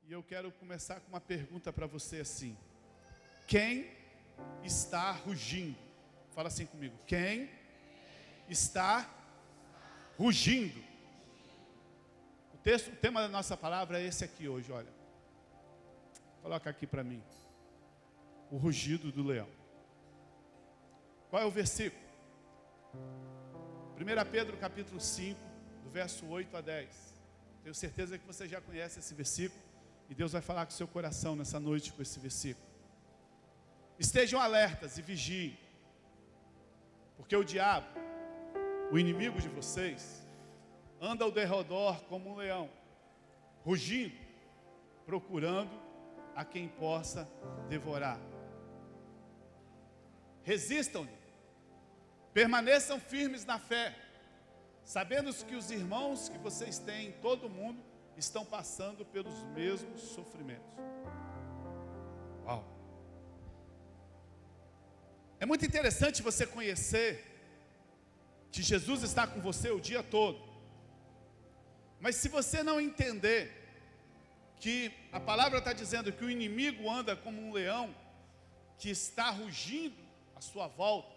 E eu quero começar com uma pergunta para você assim: quem está rugindo? Fala assim comigo: quem está rugindo? O tema da nossa palavra é esse aqui hoje, olha. Coloca aqui para mim. O rugido do leão. Qual é o versículo? 1 Pedro capítulo 5, do verso 8 a 10. Tenho certeza que você já conhece esse versículo. E Deus vai falar com o seu coração nessa noite com esse versículo. Estejam alertas e vigiem. Porque o diabo, o inimigo de vocês, anda ao derredor como um leão, rugindo, procurando a quem possa devorar. Resistam-lhe, permaneçam firmes na fé, sabendo que os irmãos que vocês têm em todo o mundo estão passando pelos mesmos sofrimentos. Uau! É muito interessante você conhecer que Jesus está com você o dia todo. Mas se você não entender que a palavra está dizendo que o inimigo anda como um leão que está rugindo à sua volta,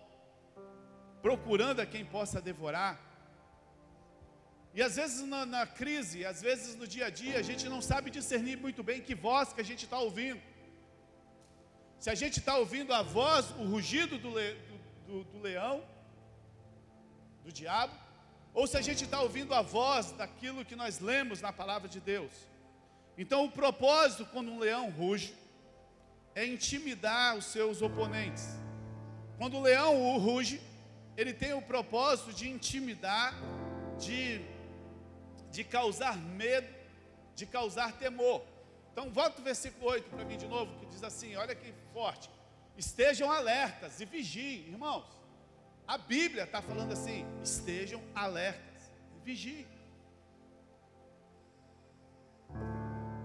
procurando a quem possa devorar. E às vezes na crise, às vezes no dia a dia, a gente não sabe discernir muito bem que voz que a gente está ouvindo. Se a gente está ouvindo a voz, o rugido do leão, do diabo, ou se a gente está ouvindo a voz daquilo que nós lemos na palavra de Deus. Então o propósito quando um leão ruge é intimidar os seus oponentes. Quando o leão ruge, ele tem o propósito de intimidar, de causar medo, de causar temor. Então volta o versículo 8 para mim de novo, que diz assim, olha que forte: estejam alertas e vigiem. Irmãos, a Bíblia está falando assim: estejam alertas e vigiem.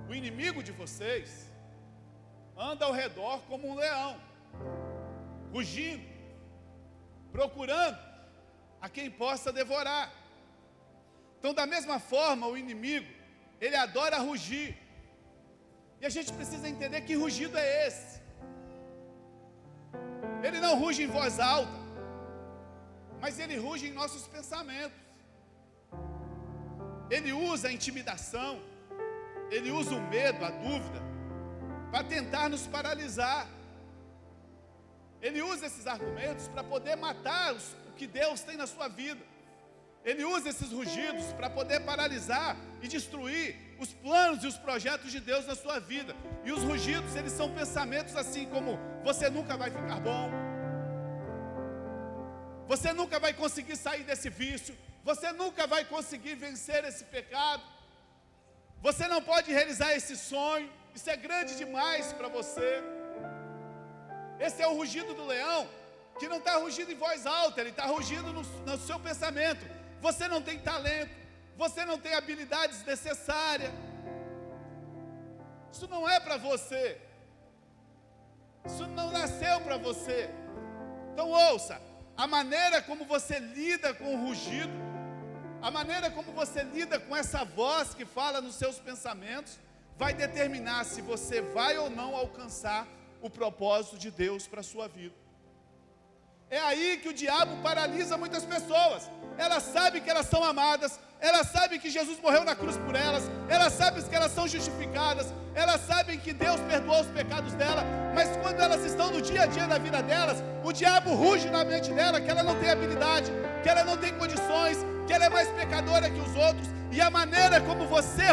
O inimigo de vocês anda ao redor como um leão, rugindo, procurando a quem possa devorar. Então, da mesma forma, o inimigo, ele adora rugir. E a gente precisa entender que rugido é esse. Ele não ruge em voz alta, mas ele ruge em nossos pensamentos. Ele usa a intimidação, ele usa o medo, a dúvida, para tentar nos paralisar. Ele usa esses argumentos para poder matar o que Deus tem na sua vida. Ele usa esses rugidos para poder paralisar e destruir os planos e os projetos de Deus na sua vida. E os rugidos, eles são pensamentos assim como: você nunca vai ficar bom, você nunca vai conseguir sair desse vício, você nunca vai conseguir vencer esse pecado, você não pode realizar esse sonho, isso é grande demais para você. Esse é o rugido do leão, que não está rugindo em voz alta, ele está rugindo no seu pensamento. Você não tem talento, você não tem habilidades necessárias, isso não é para você, isso não nasceu para você. Então ouça, a maneira como você lida com o rugido, a maneira como você lida com essa voz que fala nos seus pensamentos, vai determinar se você vai ou não alcançar o propósito de Deus para a sua vida. É aí que o diabo paralisa muitas pessoas. Elas sabem que elas são amadas, elas sabem que Jesus morreu na cruz por elas, elas sabem que elas são justificadas, elas sabem que Deus perdoou os pecados dela, mas quando elas estão no dia a dia da vida delas, o diabo ruge na mente dela que ela não tem habilidade, que ela não tem condições, que ela é mais pecadora que os outros. E a maneira como você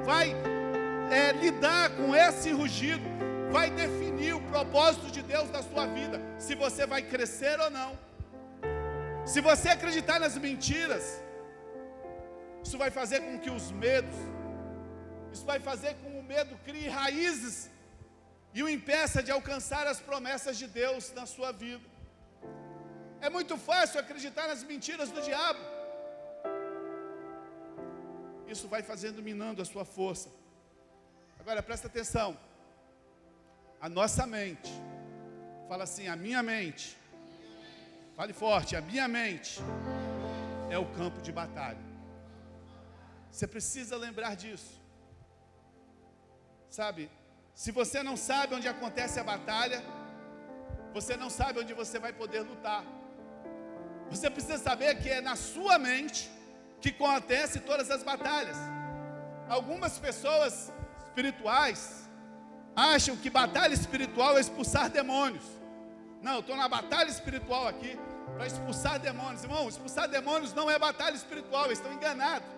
vai lidar com esse rugido vai definir o propósito de Deus na sua vida, se você vai crescer ou não. Se você acreditar nas mentiras, isso vai fazer com que os medos, isso vai fazer com que o medo crie raízes e o impeça de alcançar as promessas de Deus na sua vida. É muito fácil acreditar nas mentiras do diabo. Isso vai fazendo, minando a sua força. Agora presta atenção. A nossa mente, fala assim: a minha mente, fale forte, a minha mente é o campo de batalha. Você precisa lembrar disso. Sabe, se você não sabe onde acontece a batalha, você não sabe onde você vai poder lutar. Você precisa saber que é na sua mente que acontece todas as batalhas. Algumas pessoas espirituais acham que batalha espiritual é expulsar demônios. Não, eu estou na batalha espiritual aqui para expulsar demônios. Irmão, expulsar demônios não é batalha espiritual, eles estão enganados.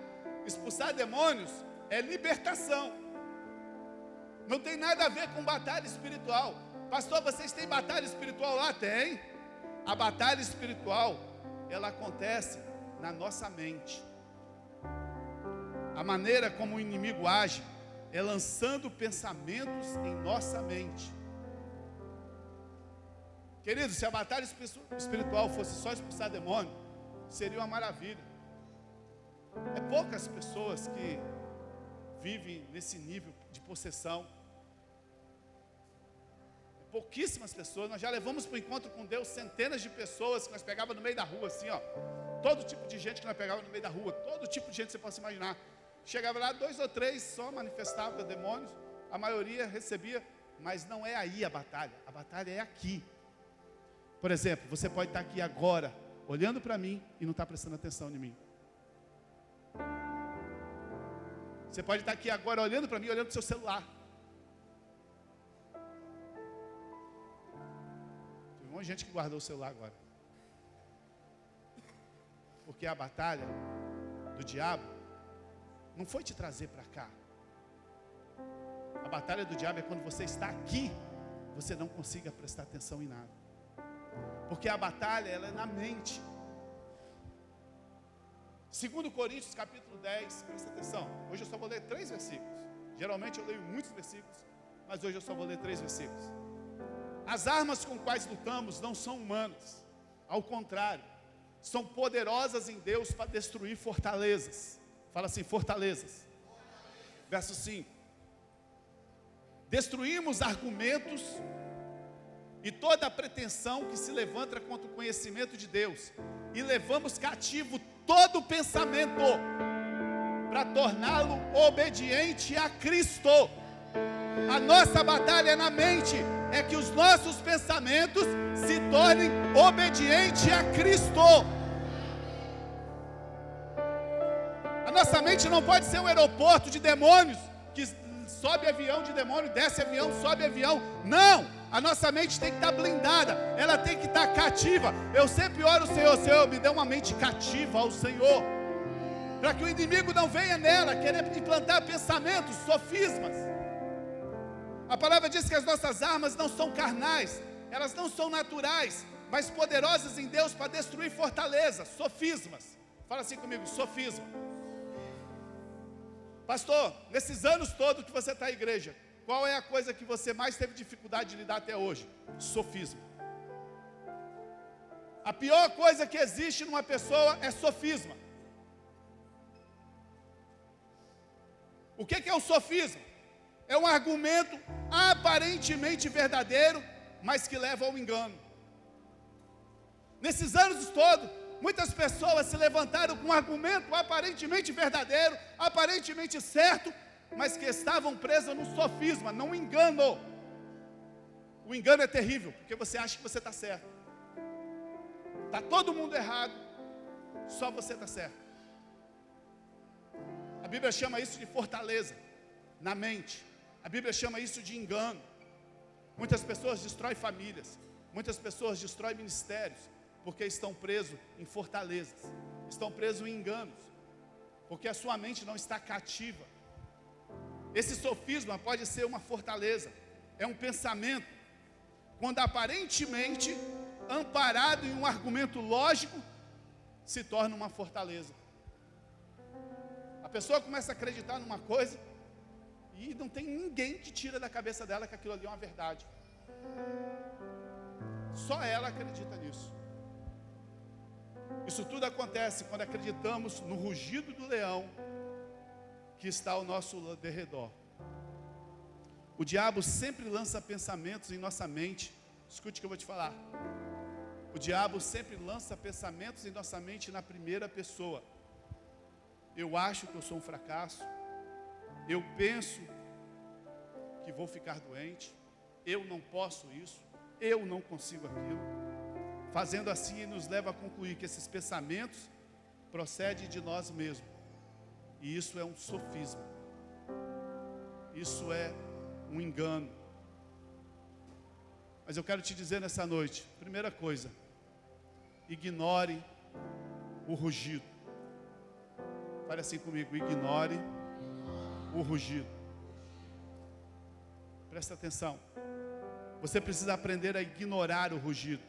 Expulsar demônios é libertação. Não tem nada a ver com batalha espiritual. Pastor, vocês têm batalha espiritual lá? Tem. A batalha espiritual, ela acontece na nossa mente. A maneira como o inimigo age é lançando pensamentos em nossa mente. Queridos, se a batalha espiritual fosse só expulsar demônio, seria uma maravilha. É poucas pessoas que vivem nesse nível de possessão. Pouquíssimas pessoas. Nós já levamos para o encontro com Deus centenas de pessoas que nós pegávamos no meio da rua, assim, ó. Todo tipo de gente que nós pegávamos no meio da rua, todo tipo de gente que você possa imaginar. Chegava lá, 2 ou 3 só manifestavam demônios, a maioria recebia, mas não é aí a batalha é aqui. Por exemplo, você pode estar aqui agora, olhando para mim e não estar prestando atenção em mim. Você pode estar aqui agora olhando para mim, olhando para o seu celular. Tem um monte de gente que guardou o celular agora. Porque a batalha do diabo não foi te trazer para cá. A batalha do diabo é quando você está aqui, você não consiga prestar atenção em nada. Porque a batalha, ela é na mente. 2 Coríntios capítulo 10, presta atenção. Hoje eu só vou ler 3 versículos. Geralmente eu leio muitos versículos, mas hoje eu só vou ler 3 versículos. As armas com quais lutamos não são humanas. Ao contrário, são poderosas em Deus para destruir fortalezas. Fala assim, fortalezas. Verso 5. Destruímos argumentos e toda a pretensão que se levanta contra o conhecimento de Deus, e levamos cativo todo pensamento para torná-lo obediente a Cristo. A nossa batalha é na mente, é que os nossos pensamentos se tornem obedientes a Cristo. A nossa mente não pode ser um aeroporto de demônios, que sobe avião de demônio, desce avião, sobe avião. Não, a nossa mente tem que estar blindada, ela tem que estar cativa. Eu sempre oro, Senhor, me dê uma mente cativa ao Senhor, para que o inimigo não venha nela, querer implantar pensamentos, sofismas. A palavra diz que as nossas armas não são carnais, elas não são naturais, mas poderosas em Deus para destruir fortalezas, sofismas. Fala assim comigo, sofisma. Pastor, nesses anos todos que você está na igreja, qual é a coisa que você mais teve dificuldade de lidar até hoje? Sofisma. A pior coisa que existe numa pessoa é sofisma. O que é o sofisma? É um argumento aparentemente verdadeiro, mas que leva ao engano. Nesses anos todos, muitas pessoas se levantaram com um argumento aparentemente verdadeiro, aparentemente certo, mas que estavam presas no sofisma, não engano. O engano é terrível, porque você acha que você está certo. Está todo mundo errado, só você está certo. A Bíblia chama isso de fortaleza na mente. A Bíblia chama isso de engano. Muitas pessoas destroem famílias, muitas pessoas destroem ministérios, porque estão presos em fortalezas, estão presos em enganos, porque a sua mente não está cativa. Esse sofisma pode ser uma fortaleza, é um pensamento, quando aparentemente amparado em um argumento lógico, se torna uma fortaleza. A pessoa começa a acreditar numa coisa, e não tem ninguém que tira da cabeça dela que aquilo ali é uma verdade. Só ela acredita nisso. Isso tudo acontece quando acreditamos no rugido do leão que está ao nosso derredor. O diabo sempre lança pensamentos em nossa mente. Escute o que eu vou te falar. O diabo sempre lança pensamentos em nossa mente na primeira pessoa. Eu acho que eu sou um fracasso. Eu penso que vou ficar doente, eu não posso isso, eu não consigo aquilo. Fazendo assim, nos leva a concluir que esses pensamentos procedem de nós mesmos. E isso é um sofisma. Isso é um engano. Mas eu quero te dizer nessa noite, primeira coisa, ignore o rugido. Fale assim comigo, ignore o rugido. Presta atenção. Você precisa aprender a ignorar o rugido.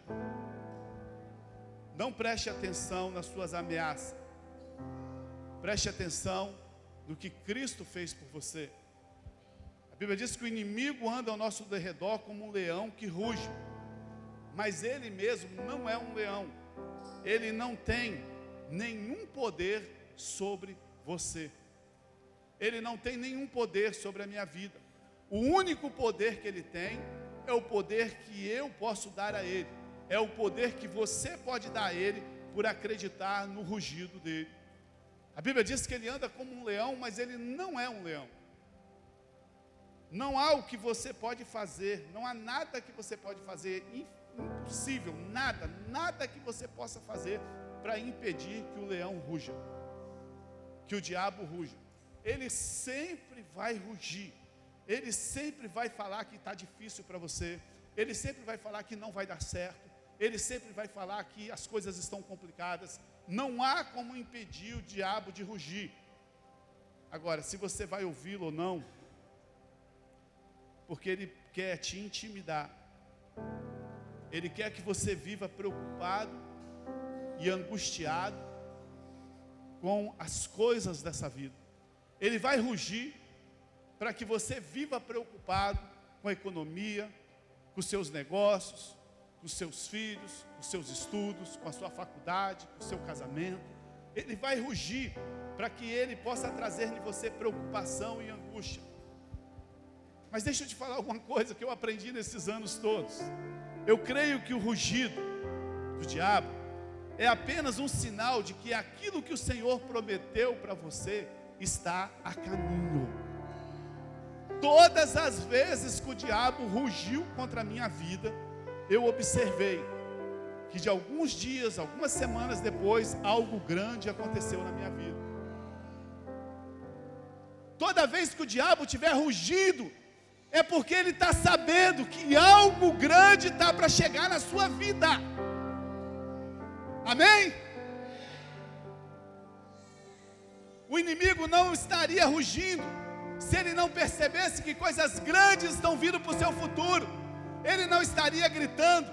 Não preste atenção nas suas ameaças. Preste atenção no que Cristo fez por você. A Bíblia diz que o inimigo anda ao nosso derredor como um leão que ruge. Mas ele mesmo não é um leão. Ele não tem nenhum poder sobre você. Ele não tem nenhum poder sobre a minha vida. O único poder que ele tem é o poder que eu posso dar a ele. É o poder que você pode dar a ele por acreditar no rugido dele. A Bíblia diz que ele anda como um leão, mas ele não é um leão. Não há o que você pode fazer, não há nada que você pode fazer, impossível, nada que você possa fazer para impedir que o leão ruja, que o diabo ruja. Ele sempre vai rugir, ele sempre vai falar que está difícil para você, ele sempre vai falar que não vai dar certo, ele sempre vai falar que as coisas estão complicadas. Não há como impedir o diabo de rugir. Agora, se você vai ouvi-lo ou não, porque ele quer te intimidar, ele quer que você viva preocupado e angustiado com as coisas dessa vida. Ele vai rugir para que você viva preocupado com a economia, com os seus negócios, com os seus filhos, com os seus estudos, com a sua faculdade, com o seu casamento. Ele vai rugir para que ele possa trazer em você preocupação e angústia. Mas deixa eu te falar alguma coisa que eu aprendi nesses anos todos. Eu creio que o rugido do diabo é apenas um sinal de que aquilo que o Senhor prometeu para você está a caminho. Todas as vezes que o diabo rugiu contra a minha vida, eu observei que de alguns dias, algumas semanas depois, algo grande aconteceu na minha vida. Toda vez que o diabo tiver rugido, é porque ele está sabendo que algo grande está para chegar na sua vida. Amém? O inimigo não estaria rugindo se ele não percebesse que coisas grandes estão vindo para o seu futuro. Ele não estaria gritando.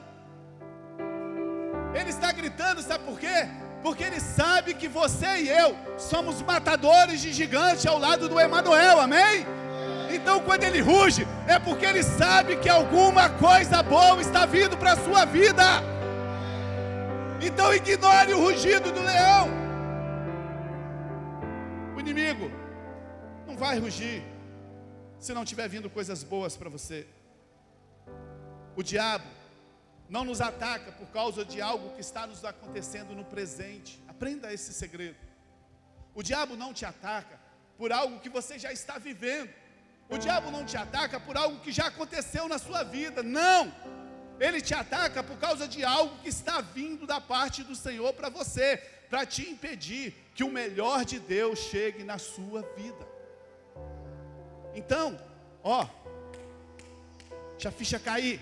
Ele está gritando, sabe por quê? Porque ele sabe que você e eu somos matadores de gigante ao lado do Emanuel, amém? Então quando ele ruge, é porque ele sabe que alguma coisa boa está vindo para a sua vida. Então ignore o rugido do leão. O inimigo não vai rugir se não tiver vindo coisas boas para você. O diabo não nos ataca por causa de algo que está nos acontecendo no presente. Aprenda esse segredo. O diabo não te ataca por algo que você já está vivendo. O diabo não te ataca por algo que já aconteceu na sua vida. Não! Ele te ataca por causa de algo que está vindo da parte do Senhor para você, para te impedir que o melhor de Deus chegue na sua vida. Então, deixa a ficha cair.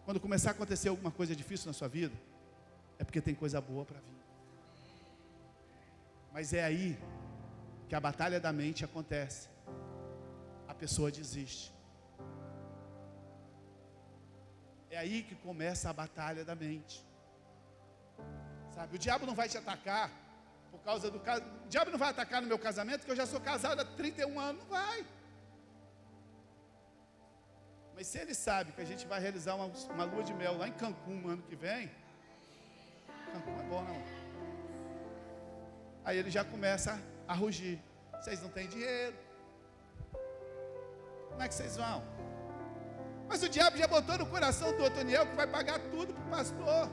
Quando começar a acontecer alguma coisa difícil na sua vida, é porque tem coisa boa para vir. Mas é aí que a batalha da mente acontece. A pessoa desiste. É aí que começa a batalha da mente. Sabe, o diabo não vai te atacar por causa do caso. O diabo não vai atacar no meu casamento, que eu já sou casado há 31 anos, não vai. Mas se ele sabe que a gente vai realizar uma lua de mel lá em Cancún no ano que vem, Cancún é bom, não? Aí ele já começa a rugir. Vocês não têm dinheiro. Como é que vocês vão? Mas o diabo já botou no coração do Otoniel que vai pagar tudo para o pastor.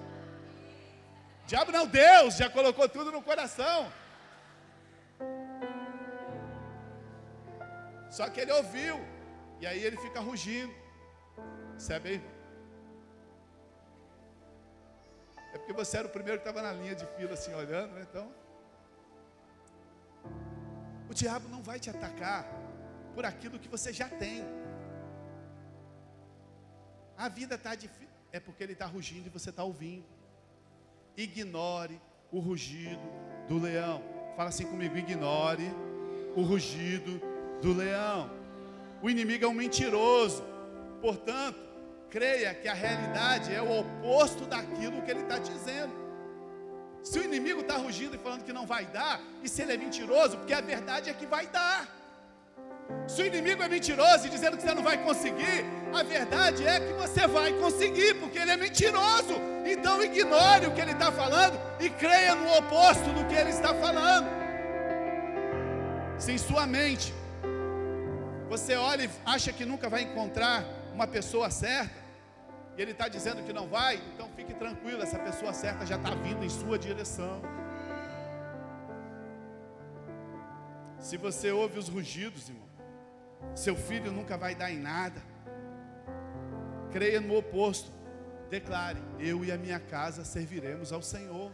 O diabo não, Deus já colocou tudo no coração. Só que ele ouviu, e aí ele fica rugindo. Percebe aí? É porque você era o primeiro que estava na linha de fila assim, olhando, né? Então, o diabo não vai te atacar por aquilo que você já tem. A vida está difícil, é porque ele está rugindo e você está ouvindo. Ignore o rugido do leão. Fala assim comigo: ignore o rugido do leão. O inimigo é um mentiroso, portanto, creia que a realidade é o oposto daquilo que ele está dizendo. Se o inimigo está rugindo e falando que não vai dar, e se ele é mentiroso, porque a verdade é que vai dar. Se o inimigo é mentiroso e dizendo que você não vai conseguir, a verdade é que você vai conseguir, porque ele é mentiroso. Então ignore o que ele está falando e creia no oposto do que ele está falando. Se em sua mente você olha e acha que nunca vai encontrar uma pessoa certa, e ele está dizendo que não vai, então fique tranquilo, essa pessoa certa já está vindo em sua direção. Se você ouve os rugidos, irmão, seu filho nunca vai dar em nada. Creia no oposto. Declare: eu e a minha casa serviremos ao Senhor.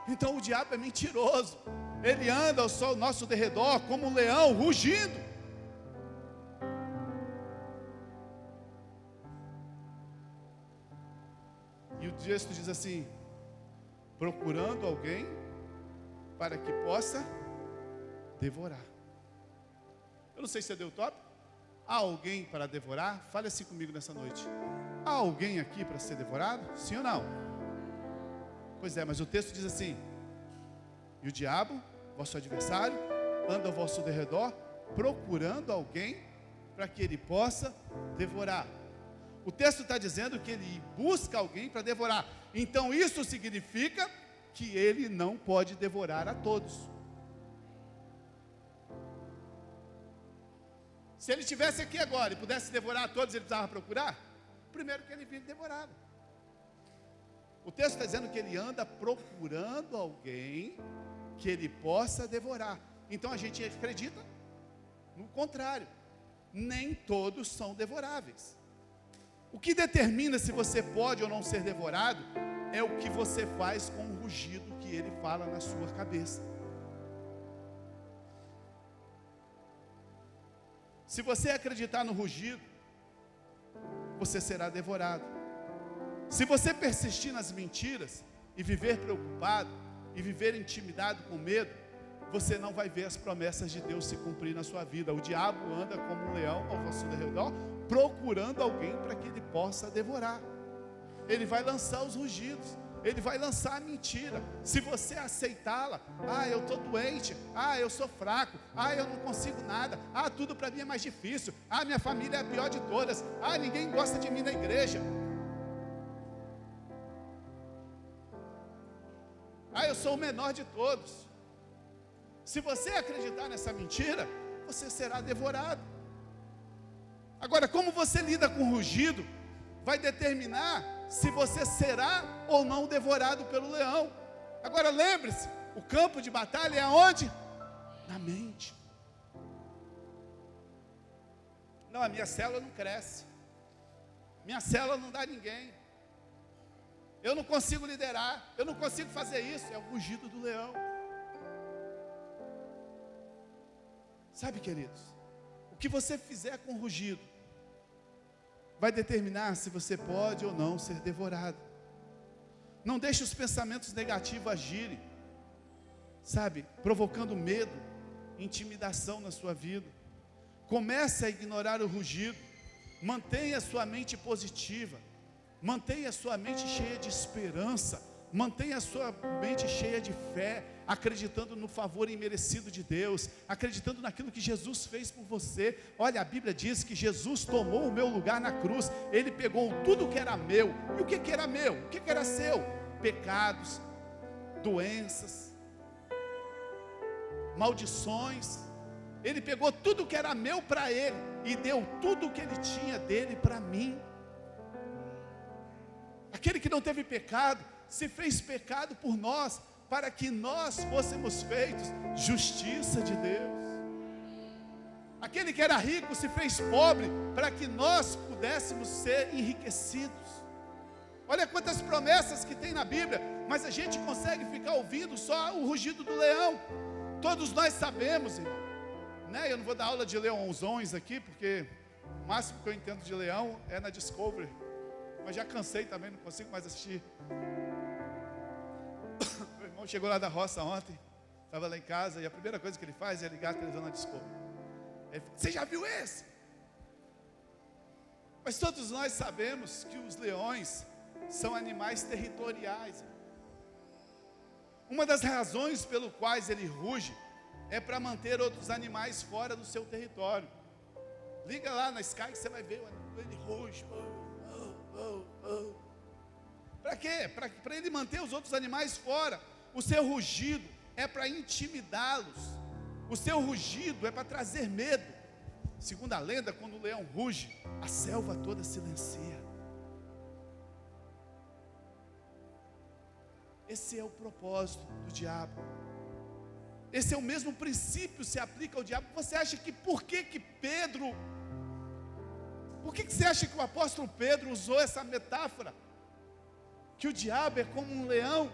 Então o diabo é mentiroso. Ele anda ao nosso derredor como um leão rugindo. E o texto diz assim: procurando alguém para que possa devorar. Eu não sei se você deu top. Há alguém para devorar? Fale assim comigo nessa noite. Há alguém aqui para ser devorado? Sim ou não? Pois é, mas o texto diz assim: e o diabo, vosso adversário, anda ao vosso derredor, procurando alguém para que ele possa devorar. O texto está dizendo que ele busca alguém para devorar. Então isso significa que ele não pode devorar a todos. Se ele estivesse aqui agora e pudesse devorar a todos, ele precisava procurar? Primeiro que ele vive devorado. O texto está dizendo que ele anda procurando alguém que ele possa devorar. Então a gente acredita no contrário. Nem todos são devoráveis. O que determina se você pode ou não ser devorado é o que você faz com o rugido que ele fala na sua cabeça. Se você acreditar no rugido, você será devorado. Se você persistir nas mentiras e viver preocupado e viver intimidado com medo, você não vai ver as promessas de Deus se cumprir na sua vida. O diabo anda como um leão ao vosso derredor, procurando alguém para que ele possa devorar. Ele vai lançar os rugidos, ele vai lançar a mentira. Se você aceitá-la: eu estou doente, eu sou fraco, eu não consigo nada, tudo para mim é mais difícil, minha família é a pior de todas, ninguém gosta de mim na igreja, eu sou o menor de todos. Se você acreditar nessa mentira, você será devorado. Agora, como você lida com o rugido vai determinar se você será ou não devorado pelo leão. Agora lembre-se, o campo de batalha é aonde? Na mente. Não, a minha célula não cresce, minha célula não dá ninguém, eu não consigo liderar, eu não consigo fazer isso. É o rugido do leão. Sabe, queridos, o que você fizer com o rugido vai determinar se você pode ou não ser devorado. Não deixe os pensamentos negativos agirem, sabe, provocando medo, intimidação na sua vida. Comece a ignorar o rugido. Mantenha sua mente positiva, mantenha sua mente cheia de esperança, mantenha a sua mente cheia de fé, acreditando no favor imerecido de Deus, acreditando naquilo que Jesus fez por você. Olha, a Bíblia diz que Jesus tomou o meu lugar na cruz. Ele pegou tudo que era meu. E o que era meu? O que era seu? Pecados, doenças, maldições. Ele pegou tudo que era meu para Ele e deu tudo o que Ele tinha dele para mim. Aquele que não teve pecado se fez pecado por nós, para que nós fôssemos feitos justiça de Deus. Aquele que era rico se fez pobre para que nós pudéssemos ser enriquecidos. Olha quantas promessas que tem na Bíblia, mas a gente consegue ficar ouvindo só o rugido do leão. Todos nós sabemos, irmão, né? Eu não vou dar aula de leãozões aqui, porque o máximo que eu entendo de leão é na Discovery, mas já cansei também, não consigo mais assistir. Meu irmão chegou lá da roça ontem, estava lá em casa, e a primeira coisa que ele faz é ligar a televisão na Discovery. Ele falou: você já viu esse? Mas todos nós sabemos que os leões são animais territoriais. Uma das razões pelo quais ele ruge é para manter outros animais fora do seu território. Liga lá na Sky que você vai ver, ele ruge. Para quê? Para ele manter os outros animais fora. O seu rugido é para intimidá-los. O seu rugido é para trazer medo. Segundo a lenda, quando o leão ruge, a selva toda silencia. Esse é o propósito do diabo. Esse é o mesmo princípio que se aplica ao diabo. Você acha que por que você acha que o apóstolo Pedro usou essa metáfora? Que o diabo é como um leão.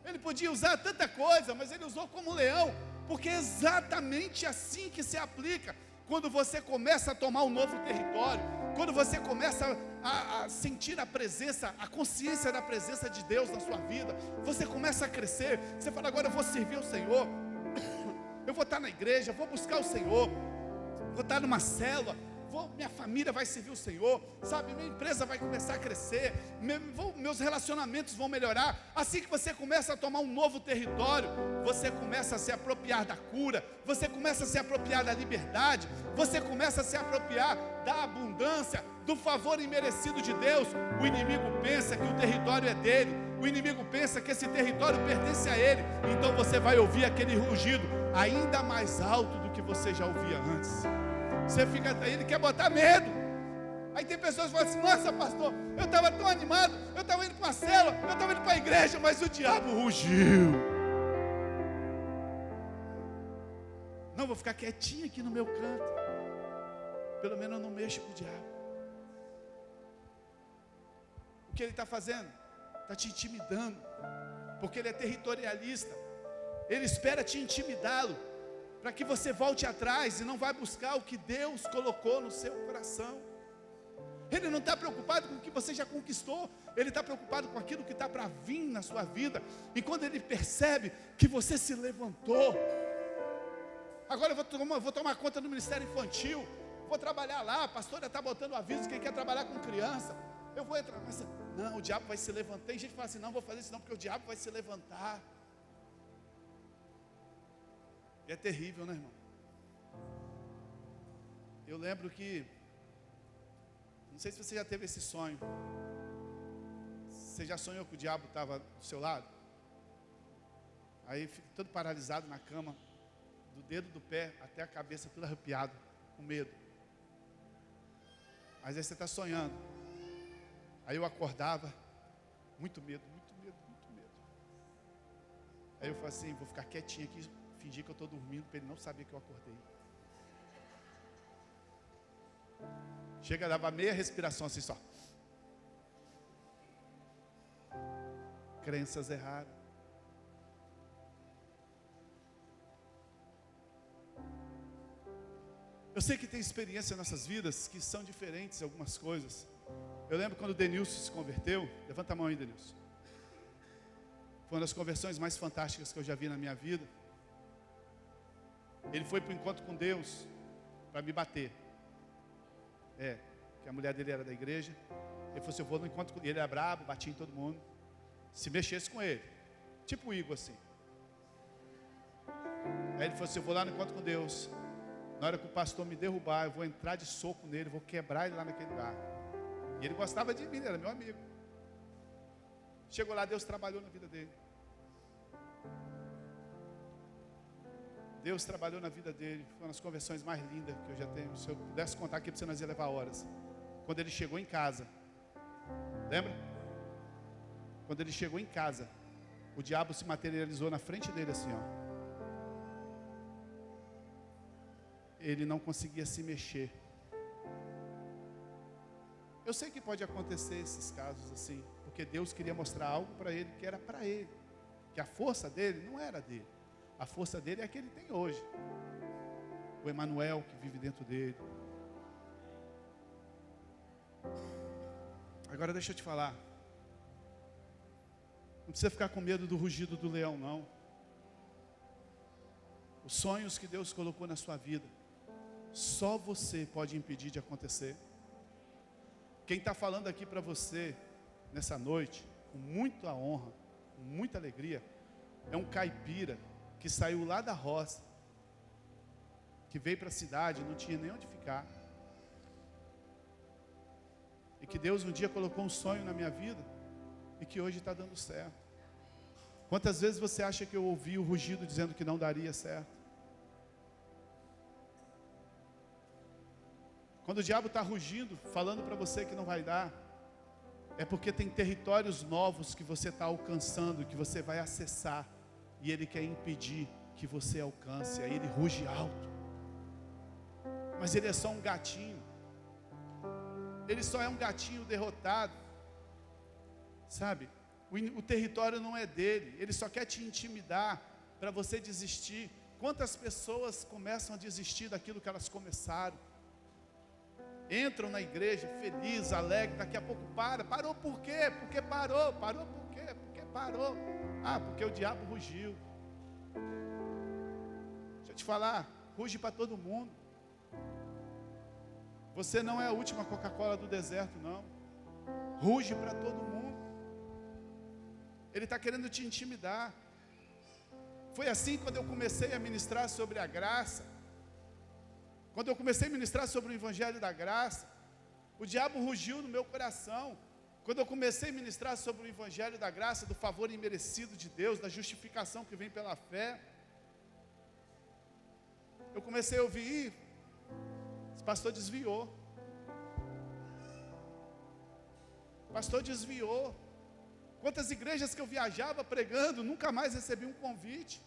Ele podia usar tanta coisa, mas ele usou como leão, porque é exatamente assim que se aplica. Quando você começa a tomar um novo território, quando você começa a sentir a presença, a consciência da presença de Deus na sua vida, você começa a crescer. Você fala: agora eu vou servir o Senhor, eu vou estar na igreja, vou buscar o Senhor, vou estar numa célula, minha família vai servir o Senhor, sabe, minha empresa vai começar a crescer, meus relacionamentos vão melhorar. Assim que você começa a tomar um novo território, você começa a se apropriar da cura, você começa a se apropriar da liberdade, você começa a se apropriar da abundância, do favor imerecido de Deus. O inimigo pensa que o território é dele, o inimigo pensa que esse território pertence a ele, então você vai ouvir aquele rugido ainda mais alto do que você já ouvia antes. Você fica, ele quer botar medo. Aí tem pessoas que falam assim: nossa, pastor, eu estava tão animado, eu estava indo para a célula, eu estava indo para a igreja, mas o diabo rugiu. Não, vou ficar quietinho aqui no meu canto, pelo menos eu não mexo com o diabo. O que ele está fazendo? Está te intimidando, porque ele é territorialista. Ele espera te intimidá-lo, para que você volte atrás e não vai buscar o que Deus colocou no seu coração. Ele não está preocupado com o que você já conquistou, ele está preocupado com aquilo que está para vir na sua vida. E quando ele percebe que você se levantou, agora eu vou tomar conta do ministério infantil, vou trabalhar lá, a pastora está botando aviso, quem quer trabalhar com criança, eu vou entrar. Mas, não, o diabo vai se levantar. Tem gente que fala assim: não vou fazer isso não, porque o diabo vai se levantar. E é terrível, né, irmão? Eu lembro que, não sei se você já teve esse sonho. Você já sonhou que o diabo estava do seu lado? Aí fica todo paralisado na cama, do dedo do pé até a cabeça, tudo arrepiado, com medo. Mas aí você está sonhando. Aí eu acordava, muito medo, muito medo, muito medo. Aí eu falei assim: vou ficar quietinho aqui, fingir que eu estou dormindo, para ele não saber que eu acordei. Chega, dava meia respiração assim só. Crenças erradas. Eu sei que tem experiência nessas vidas que são diferentes em algumas coisas. Eu lembro quando o Denilson se converteu. Levanta a mão aí, Denilson. Foi uma das conversões mais fantásticas que eu já vi na minha vida. Ele foi para o encontro com Deus para me bater. Que a mulher dele era da igreja. Ele falou assim: eu vou no encontro com ele. Ele era brabo, batia em todo mundo. Se mexesse com ele, tipo o Igor assim. Aí ele falou assim: eu vou lá no encontro com Deus. Na hora que o pastor me derrubar, eu vou entrar de soco nele, vou quebrar ele lá naquele lugar. E ele gostava de mim, ele era meu amigo. Chegou lá, Deus trabalhou na vida dele. Deus trabalhou na vida dele. Foi uma das conversões mais lindas que eu já tenho. Se eu pudesse contar aqui para você, nós ia levar horas. Quando ele chegou em casa, lembra? Quando ele chegou em casa, o diabo se materializou na frente dele assim, ó. ele não conseguia se mexer. Eu sei que pode acontecer esses casos assim, porque Deus queria mostrar algo para ele que era para ele, que a força dele não era dele, a força dele é a que ele tem hoje, o Emanuel que vive dentro dele. Agora deixa eu te falar, não precisa ficar com medo do rugido do leão, não. Os sonhos que Deus colocou na sua vida, só você pode impedir de acontecer. Quem está falando aqui para você, nessa noite, com muita honra, com muita alegria, é um caipira, que saiu lá da roça, que veio para a cidade, não tinha nem onde ficar. E que Deus um dia colocou um sonho na minha vida, e que hoje está dando certo. Quantas vezes você acha que eu ouvi o rugido dizendo que não daria certo? Quando o diabo está rugindo, falando para você que não vai dar, é porque tem territórios novos que você está alcançando, que você vai acessar, e ele quer impedir que você alcance. Aí ele ruge alto, mas ele é só um gatinho, ele só é um gatinho derrotado, sabe? O território não é dele, ele só quer te intimidar para você desistir. Quantas pessoas começam a desistir daquilo que elas começaram? Entram na igreja feliz, alegre, daqui a pouco parou por quê? Porque parou por quê? Porque parou. Ah, porque o diabo rugiu. Deixa eu te falar, ruge para todo mundo. Você não é a última Coca-Cola do deserto, não. Ruge para todo mundo. Ele está querendo te intimidar. Foi assim quando eu comecei a ministrar sobre a graça. Quando eu comecei a ministrar sobre o Evangelho da Graça, o diabo rugiu no meu coração. Quando eu comecei a ministrar sobre o Evangelho da Graça, do favor imerecido de Deus, da justificação que vem pela fé, eu comecei a ouvir, esse pastor desviou. O pastor desviou. Quantas igrejas que eu viajava pregando, nunca mais recebi um convite.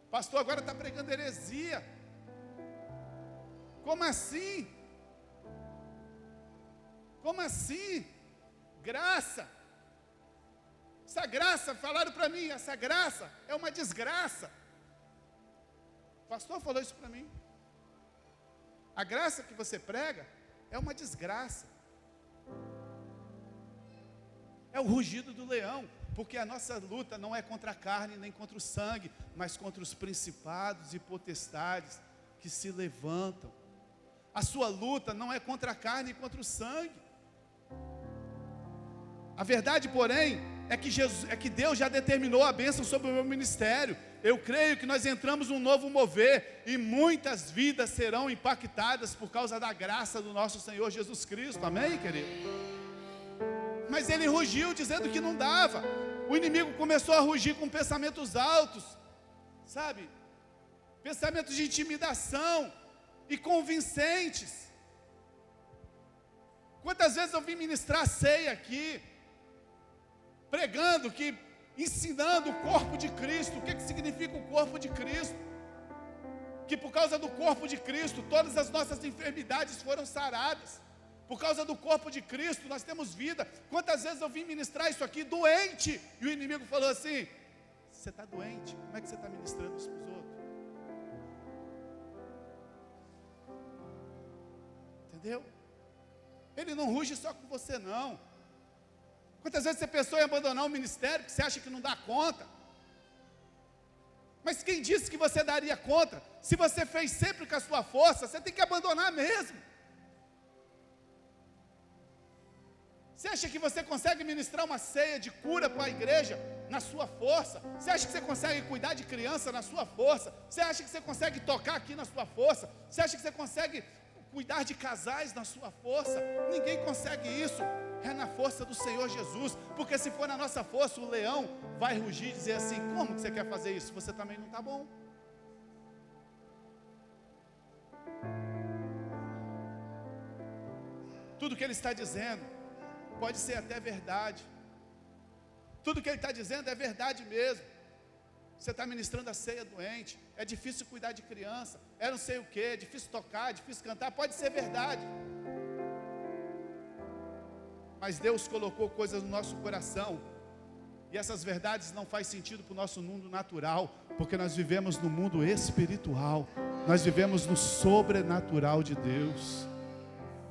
O pastor agora está pregando heresia. Como assim? Como assim? Graça. Essa graça, falaram para mim, essa graça é uma desgraça. O pastor falou isso para mim. A graça que você prega é uma desgraça. É o rugido do leão, porque a nossa luta não é contra a carne nem contra o sangue, mas contra os principados e potestades que se levantam. A sua luta não é contra a carne e contra o sangue. A verdade, porém, é que Deus já determinou a bênção sobre o meu ministério. Eu creio que nós entramos num novo mover, e muitas vidas serão impactadas por causa da graça do nosso Senhor Jesus Cristo. Amém, querido? Mas ele rugiu dizendo que não dava. O inimigo começou a rugir com pensamentos altos, sabe? Pensamentos de intimidação e convincentes. Quantas vezes eu vim ministrar ceia aqui, pregando, ensinando o corpo de Cristo. O que significa o corpo de Cristo? Que por causa do corpo de Cristo, todas as nossas enfermidades foram saradas. Por causa do corpo de Cristo, nós temos vida. Quantas vezes eu vim ministrar isso aqui doente, e o inimigo falou assim: você está doente, como é que você está ministrando isso para os outros? Entendeu? Ele não ruge só com você, não. Quantas vezes você pensou em abandonar o ministério porque você acha que não dá conta? Mas quem disse que você daria conta? Se você fez sempre com a sua força, você tem que abandonar mesmo. Você acha que você consegue ministrar uma ceia de cura para a igreja na sua força? Você acha que você consegue cuidar de criança na sua força? Você acha que você consegue tocar aqui na sua força? Você acha que você consegue cuidar de casais na sua força? Ninguém consegue isso. É na força do Senhor Jesus. Porque se for na nossa força, o leão vai rugir e dizer assim: como que você quer fazer isso? Você também não está bom. Tudo que ele está dizendo pode ser até verdade. Tudo que ele está dizendo é verdade mesmo. Você está ministrando a ceia doente, é difícil cuidar de criança, é não sei o que, é difícil tocar, é difícil cantar, pode ser verdade. Mas Deus colocou coisas no nosso coração, e essas verdades não fazem sentido para o nosso mundo natural, porque nós vivemos no mundo espiritual, nós vivemos no sobrenatural de Deus.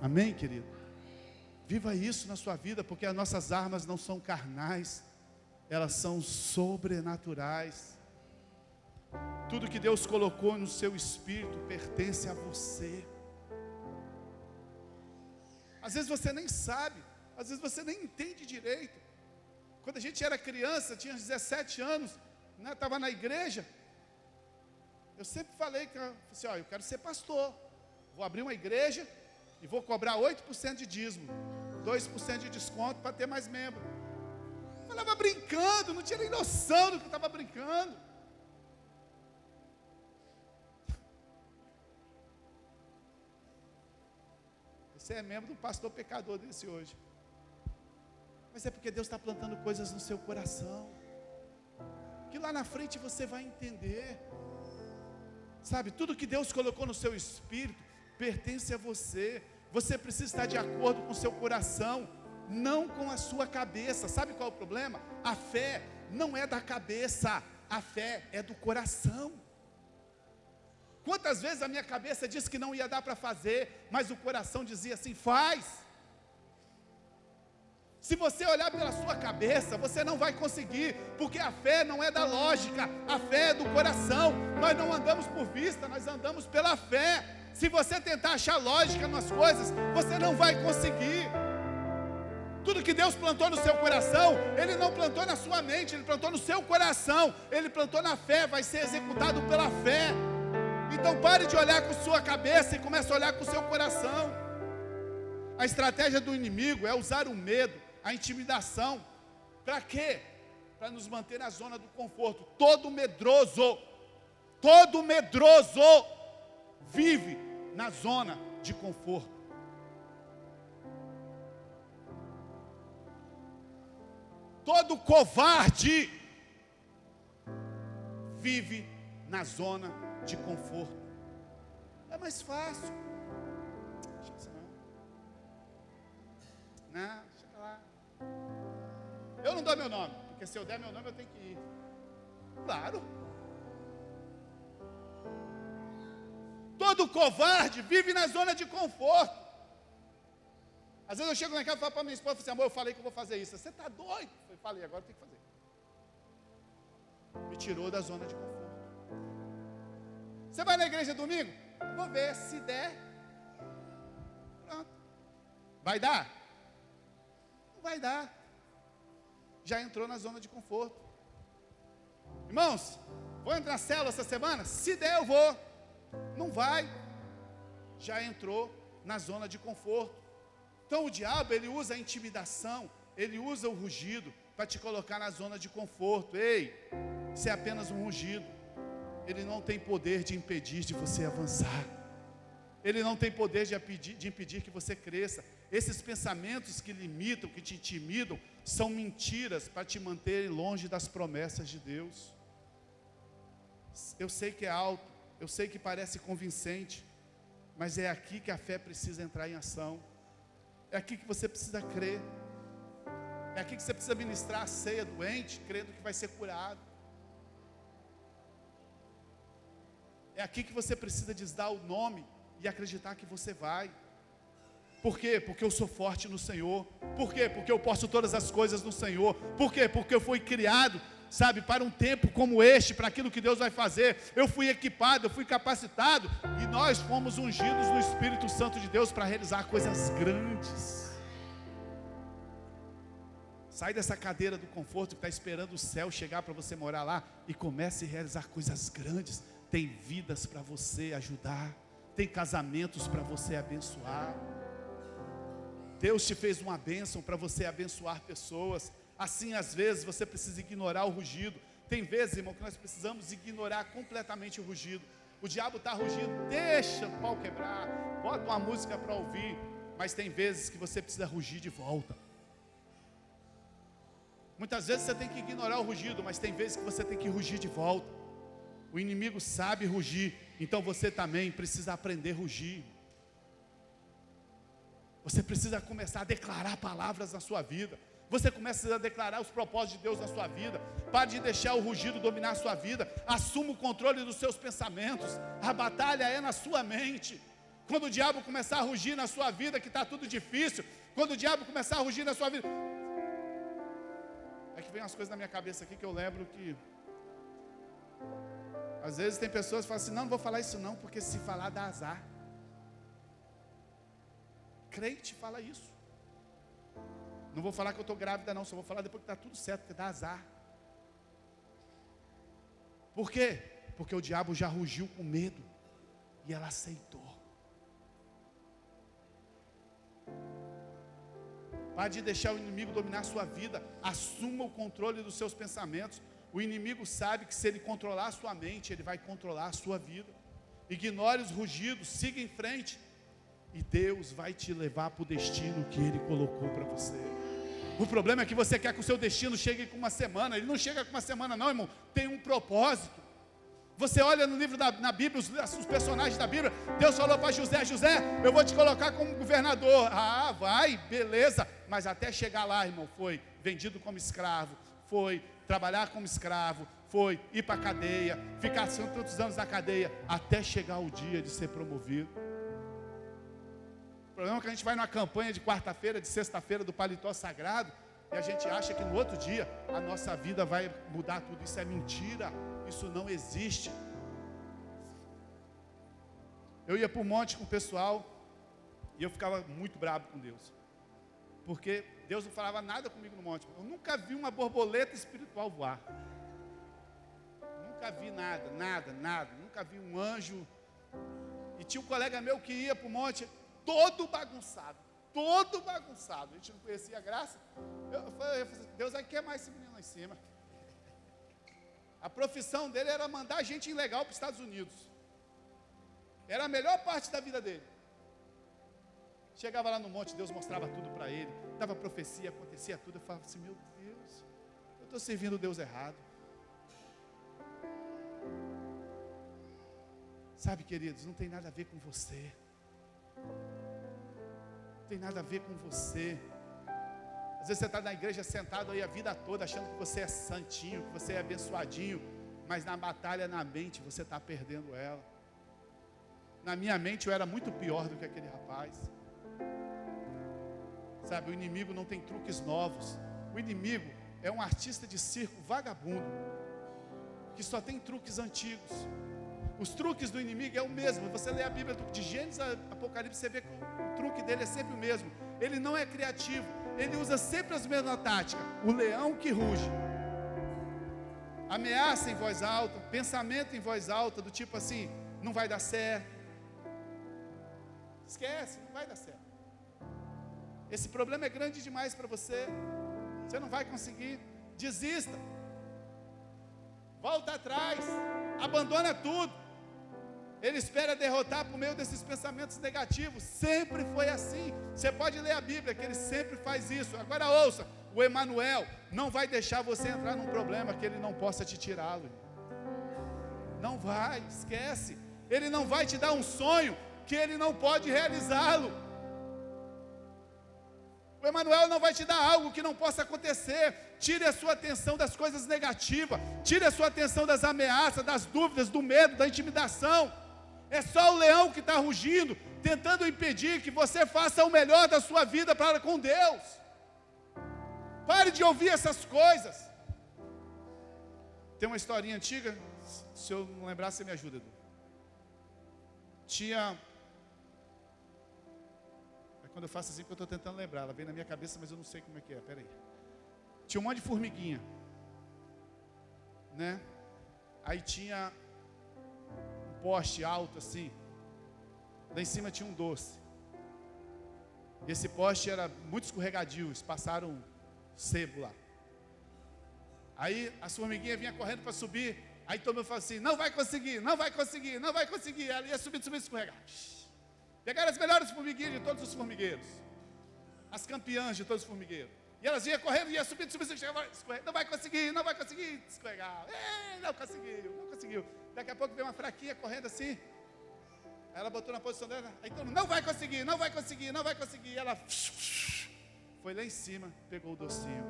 Amém, querido? Viva isso na sua vida, porque as nossas armas não são carnais, elas são sobrenaturais. Tudo que Deus colocou no seu espírito pertence a você. Às vezes você nem sabe, às vezes você nem entende direito. Quando a gente era criança, tinha 17 anos, né, estava na igreja, eu sempre falei que eu quero ser pastor, vou abrir uma igreja e vou cobrar 8% de dízimo, 2% de desconto para ter mais membro. Eu falava brincando, não tinha nem noção do que eu estava brincando. Você é membro do pastor pecador desse hoje. Mas é porque Deus está plantando coisas no seu coração, que lá na frente você vai entender. Sabe, tudo que Deus colocou no seu espírito pertence a você. Você precisa estar de acordo com o seu coração, não com a sua cabeça. Sabe qual é o problema? A fé não é da cabeça, a fé é do coração. Quantas vezes a minha cabeça disse que não ia dar para fazer, mas o coração dizia assim: faz. Se você olhar pela sua cabeça, você não vai conseguir, porque a fé não é da lógica, a fé é do coração. Nós não andamos por vista, nós andamos pela fé. Se você tentar achar lógica nas coisas, você não vai conseguir. Tudo que Deus plantou no seu coração, Ele não plantou na sua mente, Ele plantou no seu coração, Ele plantou na fé, vai ser executado pela fé. Então pare de olhar com sua cabeça e comece a olhar com o seu coração. A estratégia do inimigo é usar o medo, a intimidação. Para quê? Para nos manter na zona do conforto. Todo medroso vive na zona de conforto. Todo covarde vive na zona de conforto. É mais fácil. Não, deixa pra lá. Eu não dou meu nome, porque se eu der meu nome eu tenho que ir. Claro. Todo covarde vive na zona de conforto. Às vezes eu chego na casa e falo para minha esposa assim: amor, eu falei que eu vou fazer isso. Você está doido? Eu falei, agora tem que fazer. Me tirou da zona de conforto. Você vai na igreja domingo? Vou ver, se der. Pronto. Vai dar? Não vai dar. Já entrou na zona de conforto. Irmãos, vou entrar na célula essa semana? Se der eu vou. Não vai. Já entrou na zona de conforto. Então o diabo, ele usa a intimidação, ele usa o rugido para te colocar na zona de conforto. Ei, isso é apenas um rugido. Ele não tem poder de impedir de você avançar. Ele não tem poder de impedir que você cresça. Esses pensamentos que limitam, que te intimidam, são mentiras para te manterem longe das promessas de Deus. Eu sei que é alto, eu sei que parece convincente, mas é aqui que a fé precisa entrar em ação. É aqui que você precisa crer. É aqui que você precisa ministrar a ceia doente, crendo que vai ser curado. É aqui que você precisa dar o nome e acreditar que você vai. Por quê? Porque eu sou forte no Senhor. Por quê? Porque eu posso todas as coisas no Senhor. Por quê? Porque eu fui criado, sabe, para um tempo como este, para aquilo que Deus vai fazer. Eu fui equipado, eu fui capacitado, e nós fomos ungidos no Espírito Santo de Deus para realizar coisas grandes. Sai dessa cadeira do conforto que está esperando o céu chegar para você morar lá, e comece a realizar coisas grandes. Tem vidas para você ajudar, tem casamentos para você abençoar. Deus te fez uma bênção para você abençoar pessoas. Assim, às vezes, você precisa ignorar o rugido. Tem vezes, irmão, que nós precisamos ignorar completamente o rugido. O diabo está rugindo, deixa o pau quebrar, bota uma música para ouvir. Mas tem vezes que você precisa rugir de volta. Muitas vezes você tem que ignorar o rugido, mas tem vezes que você tem que rugir de volta. O inimigo sabe rugir, então você também precisa aprender a rugir. Você precisa começar a declarar palavras na sua vida. Você começa a declarar os propósitos de Deus na sua vida. Pare de deixar o rugido dominar a sua vida. Assuma o controle dos seus pensamentos. A batalha é na sua mente. Quando o diabo começar a rugir na sua vida, que está tudo difícil. Quando o diabo começar a rugir na sua vida. É que vem umas coisas na minha cabeça aqui que eu lembro que... Às vezes tem pessoas que falam assim, não vou falar isso não, porque se falar dá azar. Crente fala isso. Não vou falar que eu estou grávida não, só vou falar depois que está tudo certo, porque dá azar. Por quê? Porque o diabo já rugiu com medo e ela aceitou. Pare de deixar o inimigo dominar a sua vida. Assuma o controle dos seus pensamentos. O inimigo sabe que se ele controlar a sua mente, ele vai controlar a sua vida. Ignore os rugidos, siga em frente. E Deus vai te levar para o destino que Ele colocou para você. O problema é que você quer que o seu destino chegue com uma semana. Ele não chega com uma semana não, irmão. Tem um propósito. Você olha no livro na Bíblia, os personagens da Bíblia. Deus falou para José, José, eu vou te colocar como governador. Ah, vai, beleza. Mas até chegar lá, irmão, foi vendido como escravo. Foi trabalhar como escravo. Foi ir para a cadeia. Ficar tantos anos na cadeia. Até chegar o dia de ser promovido. O problema é que a gente vai numa campanha de quarta-feira, de sexta-feira do paletó sagrado, e a gente acha que no outro dia a nossa vida vai mudar tudo. Isso é mentira, isso não existe. Eu ia para o monte com o pessoal, e eu ficava muito bravo com Deus, porque Deus não falava nada comigo no monte. Eu nunca vi uma borboleta espiritual voar. Nunca vi nada. Nunca vi um anjo. E tinha um colega meu que ia para o monte, todo bagunçado, a gente não conhecia a graça. Eu falei, Deus vai queimar esse menino lá em cima. A profissão dele era mandar gente ilegal para os Estados Unidos. Era a melhor parte da vida dele. Chegava lá no monte, Deus mostrava tudo para ele, dava profecia, acontecia tudo. Eu falava assim, meu Deus, eu estou servindo o Deus errado. Sabe, queridos, não tem nada a ver com você. Não tem nada a ver com você. Às vezes você está na igreja sentado aí a vida toda, achando que você é santinho, que você é abençoadinho, mas na batalha na mente você está perdendo ela. Na minha mente eu era muito pior do que aquele rapaz. Sabe, o inimigo não tem truques novos. O inimigo é um artista de circo vagabundo, que só tem truques antigos. Os truques do inimigo é o mesmo. Você lê a Bíblia de Gênesis a Apocalipse, você vê que o truque dele é sempre o mesmo. Ele não é criativo. Ele usa sempre as mesmas táticas. O leão que ruge. Ameaça em voz alta, pensamento em voz alta, do tipo assim, não vai dar certo. Esquece, não vai dar certo. Esse problema é grande demais para você. Você não vai conseguir. Desista. Volta atrás. Abandona tudo. Ele espera derrotar por meio desses pensamentos negativos. Sempre foi assim. Você pode ler a Bíblia, que ele sempre faz isso. Agora ouça, o Emanuel não vai deixar você entrar num problema que ele não possa te tirá-lo. Não vai, esquece. Ele não vai te dar um sonho que ele não pode realizá-lo. O Emanuel não vai te dar algo que não possa acontecer. Tire a sua atenção das coisas negativas. Tire a sua atenção das ameaças, das dúvidas, do medo, da intimidação. É só o leão que está rugindo, tentando impedir que você faça o melhor da sua vida para com Deus. Pare de ouvir essas coisas. Tem uma historinha antiga, se eu não lembrar, você me ajuda, Edu. Quando eu faço assim, porque eu estou tentando lembrar, ela vem na minha cabeça, mas eu não sei como é que é, peraí. Tinha um monte de formiguinha, né? Aí tinha um poste alto assim, lá em cima tinha um doce. E esse poste era muito escorregadio, eles passaram sebo lá. Aí as formiguinhas vinham correndo para subir, aí todo mundo falou assim, não vai conseguir. Ela ia subir, escorregar. Pegaram as melhores formiguinhas de todos os formigueiros, as campeãs de todos os formigueiros, e elas iam correndo, iam subindo, escorregar. Não vai conseguir, escorregar. Não conseguiu. conseguiu. Daqui a pouco veio uma fraquinha correndo assim. Aí ela botou na posição dela. Aí todo mundo, não vai conseguir, não vai conseguir, não vai conseguir. E ela foi lá em cima, pegou o docinho.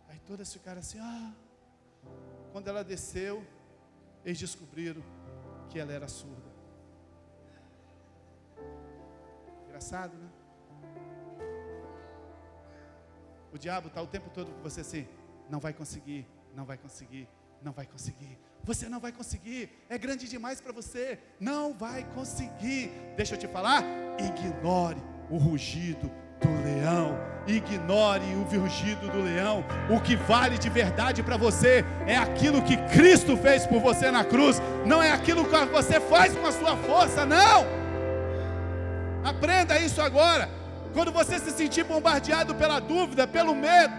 Aí todas ficaram assim, Quando ela desceu, eles descobriram que ela era surda. Engraçado, né? O diabo está o tempo todo com você assim, não vai conseguir, não vai conseguir, não vai conseguir. Você não vai conseguir, é grande demais para você, não vai conseguir. Deixa eu te falar, ignore o rugido do leão, ignore o rugido do leão. O que vale de verdade para você é aquilo que Cristo fez por você na cruz, não é aquilo que você faz com a sua força, não. Aprenda isso agora. Quando você se sentir bombardeado pela dúvida, pelo medo,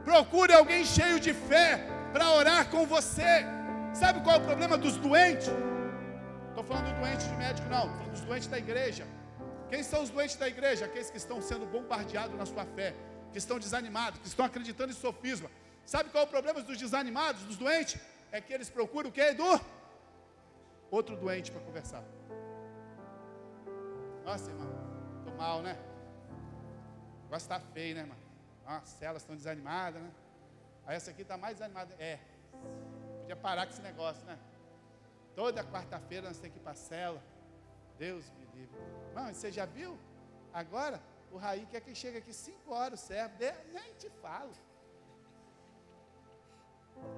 procure alguém cheio de fé para orar com você. Sabe qual é o problema dos doentes? Estou falando do doente de médico, não. Estou falando dos doentes da igreja. Quem são os doentes da igreja? Aqueles que estão sendo bombardeados na sua fé, que estão desanimados, que estão acreditando em sofisma. Sabe qual é o problema dos desanimados, dos doentes? É que eles procuram o quê, Edu? Outro doente para conversar. Nossa, irmão, estou mal, né? O negócio está feio, né, irmão? Nossa, elas estão desanimadas, né? Aí essa aqui está mais desanimada. Podia parar com esse negócio, né? Toda quarta-feira nós temos que ir para a cela. Deus me livre. Irmão, você já viu? Agora, o Raí quer que chegue aqui 5 horas, serve. Nem te falo.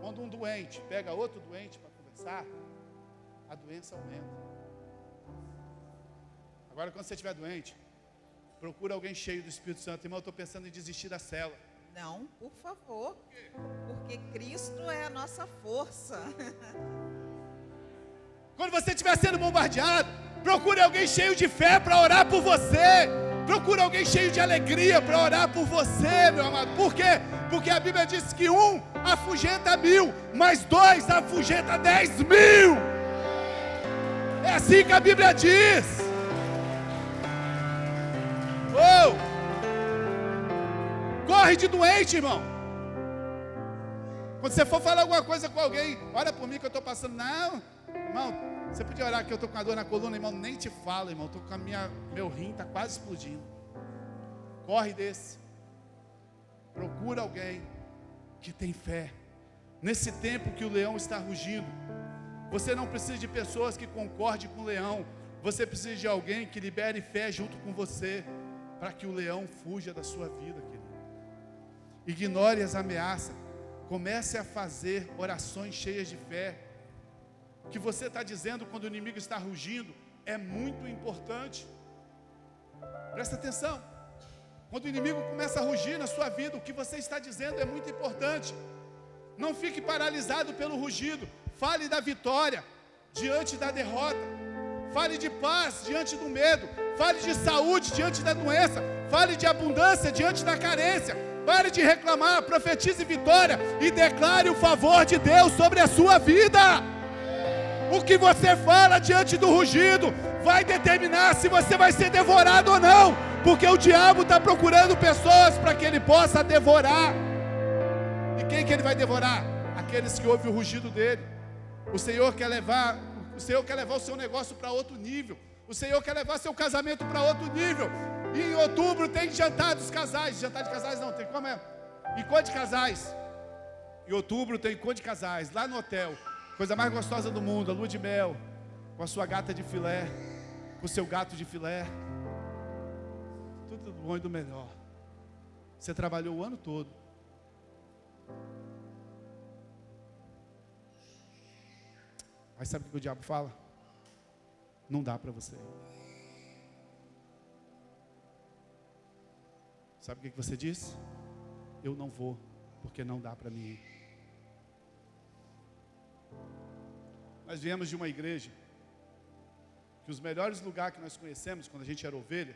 Quando um doente pega outro doente para conversar, a doença aumenta. Agora, quando você estiver doente, procura alguém cheio do Espírito Santo. Irmão, eu estou pensando em desistir da cela. Não, por favor. Porque Cristo é a nossa força. Quando você estiver sendo bombardeado, procure alguém cheio de fé para orar por você. Procure alguém cheio de alegria para orar por você, meu amado. Por quê? Porque a Bíblia diz que 1 afugenta 1000, mas 2 afugenta 10.000. É assim que a Bíblia diz. Corre de doente, irmão. Quando você for falar alguma coisa com alguém, ora por mim que eu estou passando. Não, irmão, você podia orar que eu estou com a dor na coluna, irmão. Nem te falo, irmão. Estou com meu rim está quase explodindo. Corre desse. Procura alguém que tem fé. Nesse tempo que o leão está rugindo, você não precisa de pessoas que concordem com o leão. Você precisa de alguém que libere fé junto com você, para que o leão fuja da sua vida, querido. Ignore as ameaças. Comece a fazer orações cheias de fé. O que você está dizendo quando o inimigo está rugindo é muito importante. Presta atenção. Quando o inimigo começa a rugir na sua vida, o que você está dizendo é muito importante. Não fique paralisado pelo rugido. Fale da vitória diante da derrota. Fale de paz diante do medo. Fale de saúde diante da doença. Fale de abundância diante da carência. Pare de reclamar, profetize vitória e declare o favor de Deus sobre a sua vida. O que você fala diante do rugido vai determinar se você vai ser devorado ou não, porque o diabo está procurando pessoas para que ele possa devorar. E quem que ele vai devorar? Aqueles que ouvem o rugido dele. O Senhor quer levar o seu negócio para outro nível. O Senhor quer levar seu casamento para outro nível. E em outubro tem jantar dos casais. Jantar de casais não, tem como é? Encontro de casais. Em outubro tem encontro de casais, lá no hotel. Coisa mais gostosa do mundo, a lua de mel. Com a sua gata de filé. Com o seu gato de filé. Tudo do bom e do melhor. Você trabalhou o ano todo. Mas sabe o que o diabo fala? Não dá para você. Sabe o que você disse? Eu não vou, porque não dá para mim ir. Nós viemos de uma igreja que os melhores lugares que nós conhecemos quando a gente era ovelha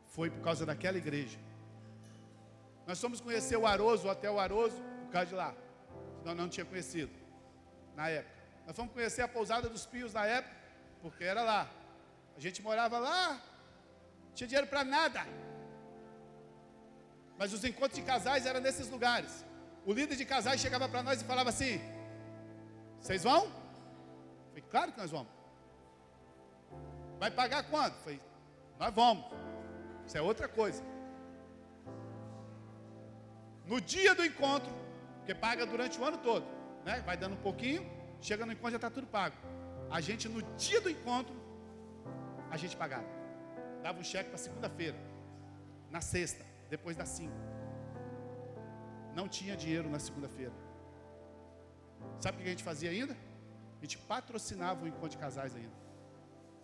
foi por causa daquela igreja. Nós fomos conhecer o Aroso, o Hotel Aroso, por causa de lá. Senão não tinha conhecido na época. Nós fomos conhecer a Pousada dos Pios na época, porque era lá. A gente morava lá, não tinha dinheiro para nada. Mas os encontros de casais eram nesses lugares. O líder de casais chegava para nós e falava assim: Vocês vão? Falei, claro que nós vamos. Vai pagar quando? Falei, nós vamos. Isso é outra coisa. No dia do encontro, porque paga durante o ano todo, né? Vai dando um pouquinho, chega no encontro já está tudo pago. A gente no dia do encontro, a gente pagava. Dava um cheque para segunda-feira, na sexta, depois das 5. Não tinha dinheiro na segunda-feira. Sabe o que a gente fazia ainda? A gente patrocinava o encontro de casais ainda.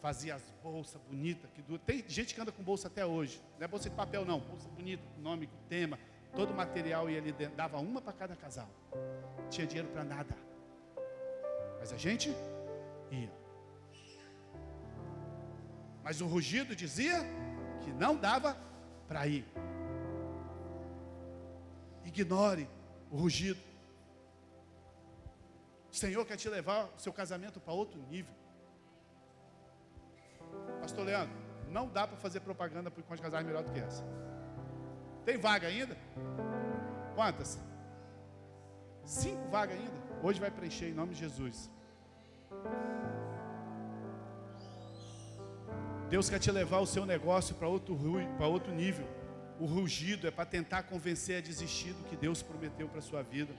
Fazia as bolsas bonitas, que dura. Tem gente que anda com bolsa até hoje. Não é bolsa de papel não, bolsa bonita, com nome, com tema. Todo o material ia ali dentro, dava uma para cada casal. Não tinha dinheiro para nada. Mas a gente ia. Mas o rugido dizia que não dava para ir. Ignore o rugido. O Senhor quer te levar o seu casamento para outro nível. Pastor Leandro, não dá para fazer propaganda para o encontro de casais melhor do que essa. Tem vaga ainda? Quantas? 5 vagas ainda. Hoje vai preencher em nome de Jesus. Deus quer te levar o seu negócio para outro nível. O rugido é para tentar convencer a desistir do que Deus prometeu para a sua vida.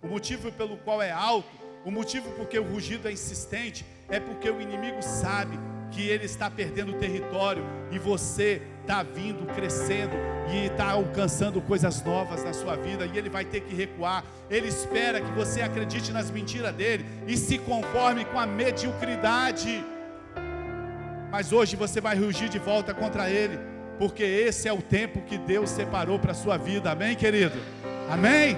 O motivo pelo qual é alto, o motivo porque o rugido é insistente, é porque o inimigo sabe que ele está perdendo território e você está vindo, crescendo e está alcançando coisas novas na sua vida e ele vai ter que recuar. Ele espera que você acredite nas mentiras dele e se conforme com a mediocridade. Mas hoje você vai rugir de volta contra ele, porque esse é o tempo que Deus separou para a sua vida. Amém, querido? Amém?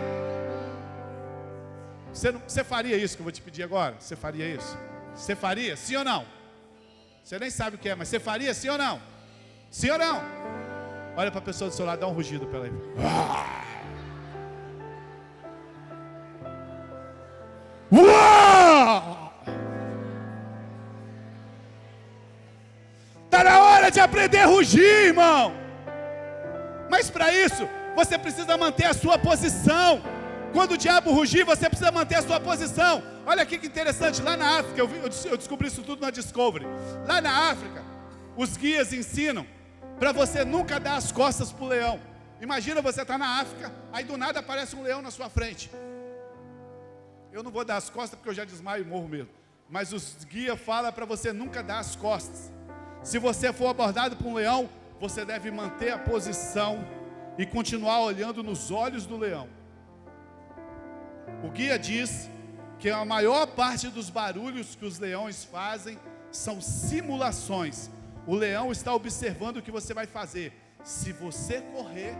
Você faria isso que eu vou te pedir agora? Você faria isso? Você faria? Sim ou não? Você nem sabe o que é, mas você faria? Sim ou não? Sim ou não? Olha para a pessoa do seu lado, dá um rugido para ela aí. Está na hora de aprender a rugir, irmão. Mas para isso, você precisa manter a sua posição. Quando o diabo rugir, você precisa manter a sua posição. Olha aqui que interessante, lá na África, eu descobri isso tudo na Discovery. Lá na África, os guias ensinam para você nunca dar as costas para o leão. Imagina você estar na África, aí do nada aparece um leão na sua frente. Eu não vou dar as costas porque eu já desmaio e morro mesmo. Mas os guias falam para você nunca dar as costas. Se você for abordado por um leão, você deve manter a posição e continuar olhando nos olhos do leão. O guia diz que a maior parte dos barulhos que os leões fazem são simulações. O leão está observando o que você vai fazer. Se você correr,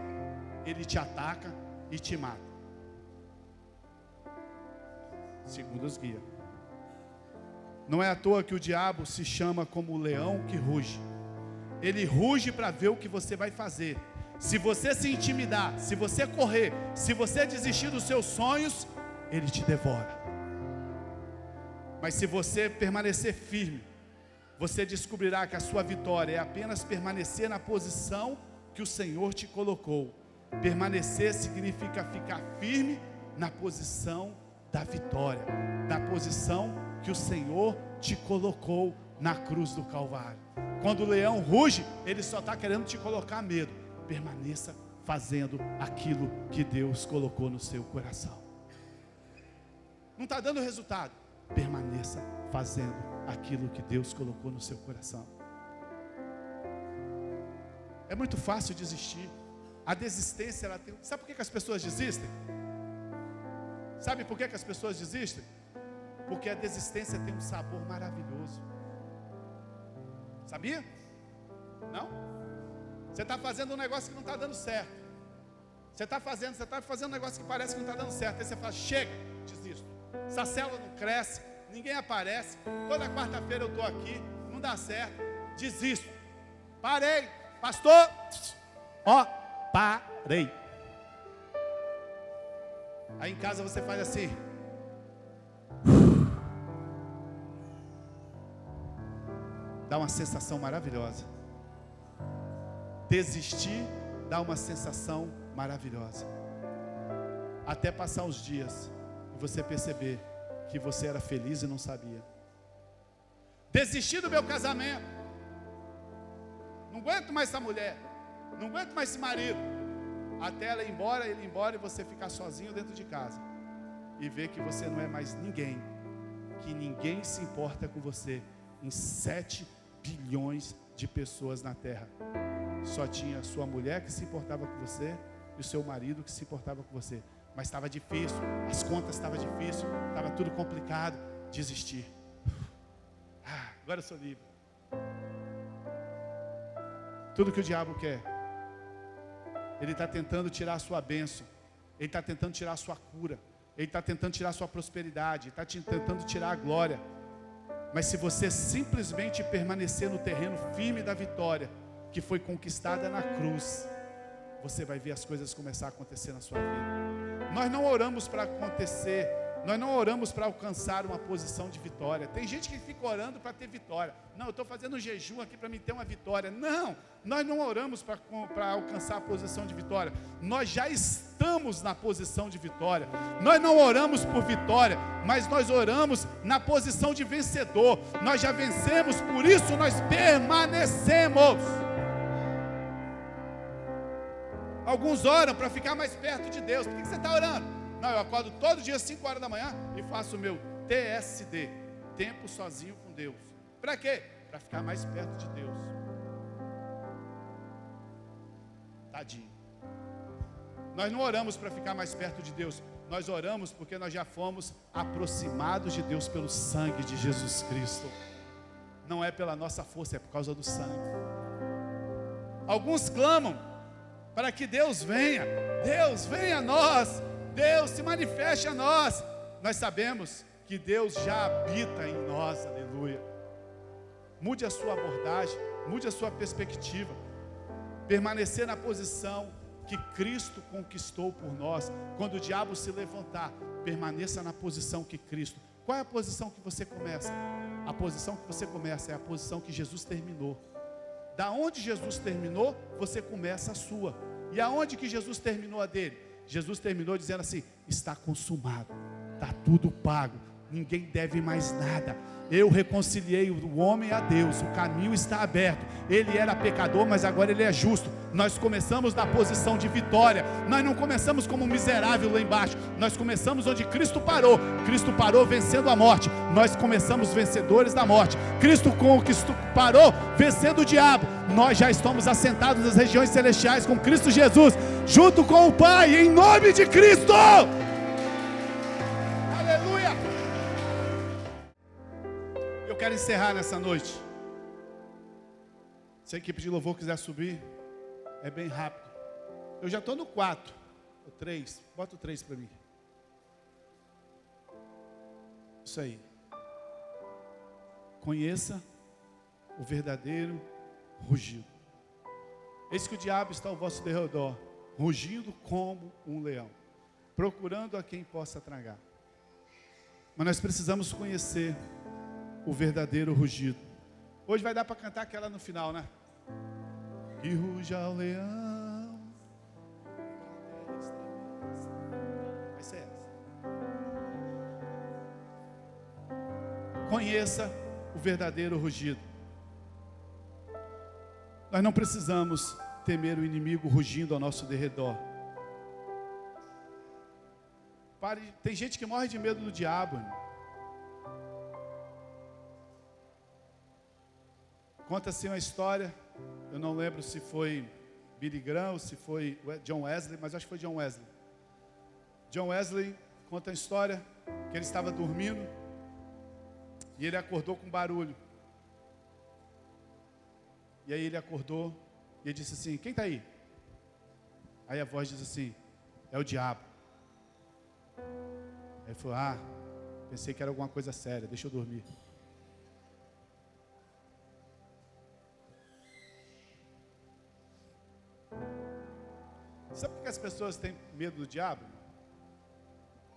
ele te ataca e te mata. Segundo os guias. Não é à toa que o diabo se chama como o leão que ruge. Ele ruge para ver o que você vai fazer. Se você se intimidar, se você correr, se você desistir dos seus sonhos, ele te devora. Mas se você permanecer firme, você descobrirá que a sua vitória é apenas permanecer na posição que o Senhor te colocou. Permanecer significa ficar firme na posição da vitória, na posição que o Senhor te colocou na cruz do Calvário. Quando o leão ruge, ele só está querendo te colocar medo. Permaneça fazendo aquilo que Deus colocou no seu coração. Não está dando resultado? Permaneça fazendo aquilo que Deus colocou no seu coração. É muito fácil desistir. A desistência, ela tem... Sabe por que as pessoas desistem? Sabe por que as pessoas desistem? Porque a desistência tem um sabor maravilhoso. Sabia? Não? Você está fazendo um negócio que não está dando certo. Você está fazendo um negócio que parece que não está dando certo. Aí você fala, chega, desisto. Essa célula não cresce, ninguém aparece. Toda quarta-feira eu estou aqui, não dá certo, desisto. Parei, pastor, parei. Aí em casa você faz assim. Dá uma sensação maravilhosa. Desistir dá uma sensação maravilhosa. Até passar os dias e você perceber que você era feliz e não sabia. Desisti do meu casamento. Não aguento mais essa mulher. Não aguento mais esse marido. Até ela ir embora, ele ir embora e você ficar sozinho dentro de casa. E ver que você não é mais ninguém. Que ninguém se importa com você. Em 7 bilhões de pessoas na terra. Só tinha a sua mulher que se importava com você e o seu marido que se importava com você. Mas estava difícil, as contas estavam difíceis, estava tudo complicado. Desistir. Agora eu sou livre. Tudo que o diabo quer, ele está tentando tirar a sua bênção, ele está tentando tirar a sua cura, ele está tentando tirar a sua prosperidade, ele está tentando tirar a glória. Mas se você simplesmente permanecer no terreno firme da vitória, que foi conquistada na cruz, você vai ver as coisas começar a acontecer na sua vida. Nós não oramos para acontecer, nós não oramos para alcançar uma posição de vitória. Tem gente que fica orando para ter vitória. Não, eu estou fazendo um jejum aqui para me ter uma vitória. Não, nós não oramos para alcançar a posição de vitória. Nós já estamos na posição de vitória. Nós não oramos por vitória, mas nós oramos na posição de vencedor. Nós já vencemos, por isso nós permanecemos. Alguns oram para ficar mais perto de Deus. Por que você está orando? Não, eu acordo todo dia às 5 horas da manhã e faço o meu TSD, tempo sozinho com Deus. Para quê? Para ficar mais perto de Deus. Tadinho. Nós não oramos para ficar mais perto de Deus. Nós oramos porque nós já fomos aproximados de Deus pelo sangue de Jesus Cristo. Não é pela nossa força, é por causa do sangue. Alguns clamam para que Deus venha a nós, Deus se manifeste a nós. Nós sabemos que Deus já habita em nós, aleluia. Mude a sua abordagem, mude a sua perspectiva. Permanecer na posição que Cristo conquistou por nós. Quando o diabo se levantar, permaneça na posição que Cristo. Qual é a posição que você começa? A posição que você começa é a posição que Jesus terminou. Da onde Jesus terminou, você começa a sua. E aonde que Jesus terminou a dele? Jesus terminou dizendo assim: está consumado, está tudo pago, ninguém deve mais nada. Eu reconciliei o homem a Deus, o caminho está aberto. Ele era pecador, mas agora ele é justo. Nós começamos da posição de vitória. Nós não começamos como um miserável lá embaixo. Nós começamos onde Cristo parou. Cristo parou vencendo a morte. Nós começamos vencedores da morte. Cristo parou vencendo o diabo. Nós já estamos assentados nas regiões celestiais com Cristo Jesus, junto com o Pai, em nome de Cristo. Aleluia. Eu quero encerrar nessa noite. Se a equipe de louvor quiser subir, é bem rápido. Eu já estou no 4, o 3, bota o 3 para mim. Isso aí. Conheça o verdadeiro rugido. Eis que o diabo está ao vosso derredor, rugindo como um leão, procurando a quem possa tragar. Mas nós precisamos conhecer o verdadeiro rugido. Hoje vai dar para cantar aquela no final, né? Que ruja o leão. Vai ser essa. Conheça o verdadeiro rugido. Nós não precisamos temer o inimigo rugindo ao nosso derredor. Tem gente que morre de medo do diabo, irmão. Conta-se uma história, eu não lembro se foi Billy Graham ou se foi John Wesley, mas acho que foi John Wesley. John Wesley conta a história que ele estava dormindo e ele acordou com barulho. E aí ele acordou e ele disse assim: quem está aí? Aí a voz diz assim: é o diabo. Aí ele falou: ah, pensei que era alguma coisa séria, deixa eu dormir. Sabe por que as pessoas têm medo do diabo?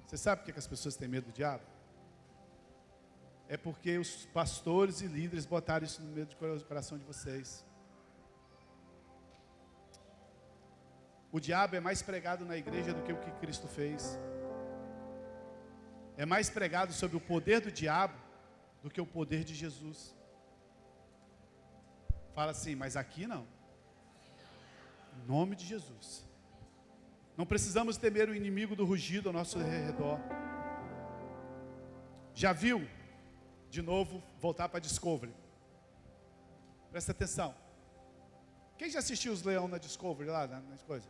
Você sabe por que as pessoas têm medo do diabo? É porque os pastores e líderes botaram isso no meio do coração de vocês. O diabo é mais pregado na igreja do que o que Cristo fez. é mais pregado sobre o poder do diabo do que o poder de Jesus. Fala assim, mas aqui não. Em nome de Jesus. Não precisamos temer o inimigo do rugido ao nosso redor. Já viu? De novo, voltar para Discovery. Presta atenção. Quem já assistiu os leões na Discovery lá, nas coisas?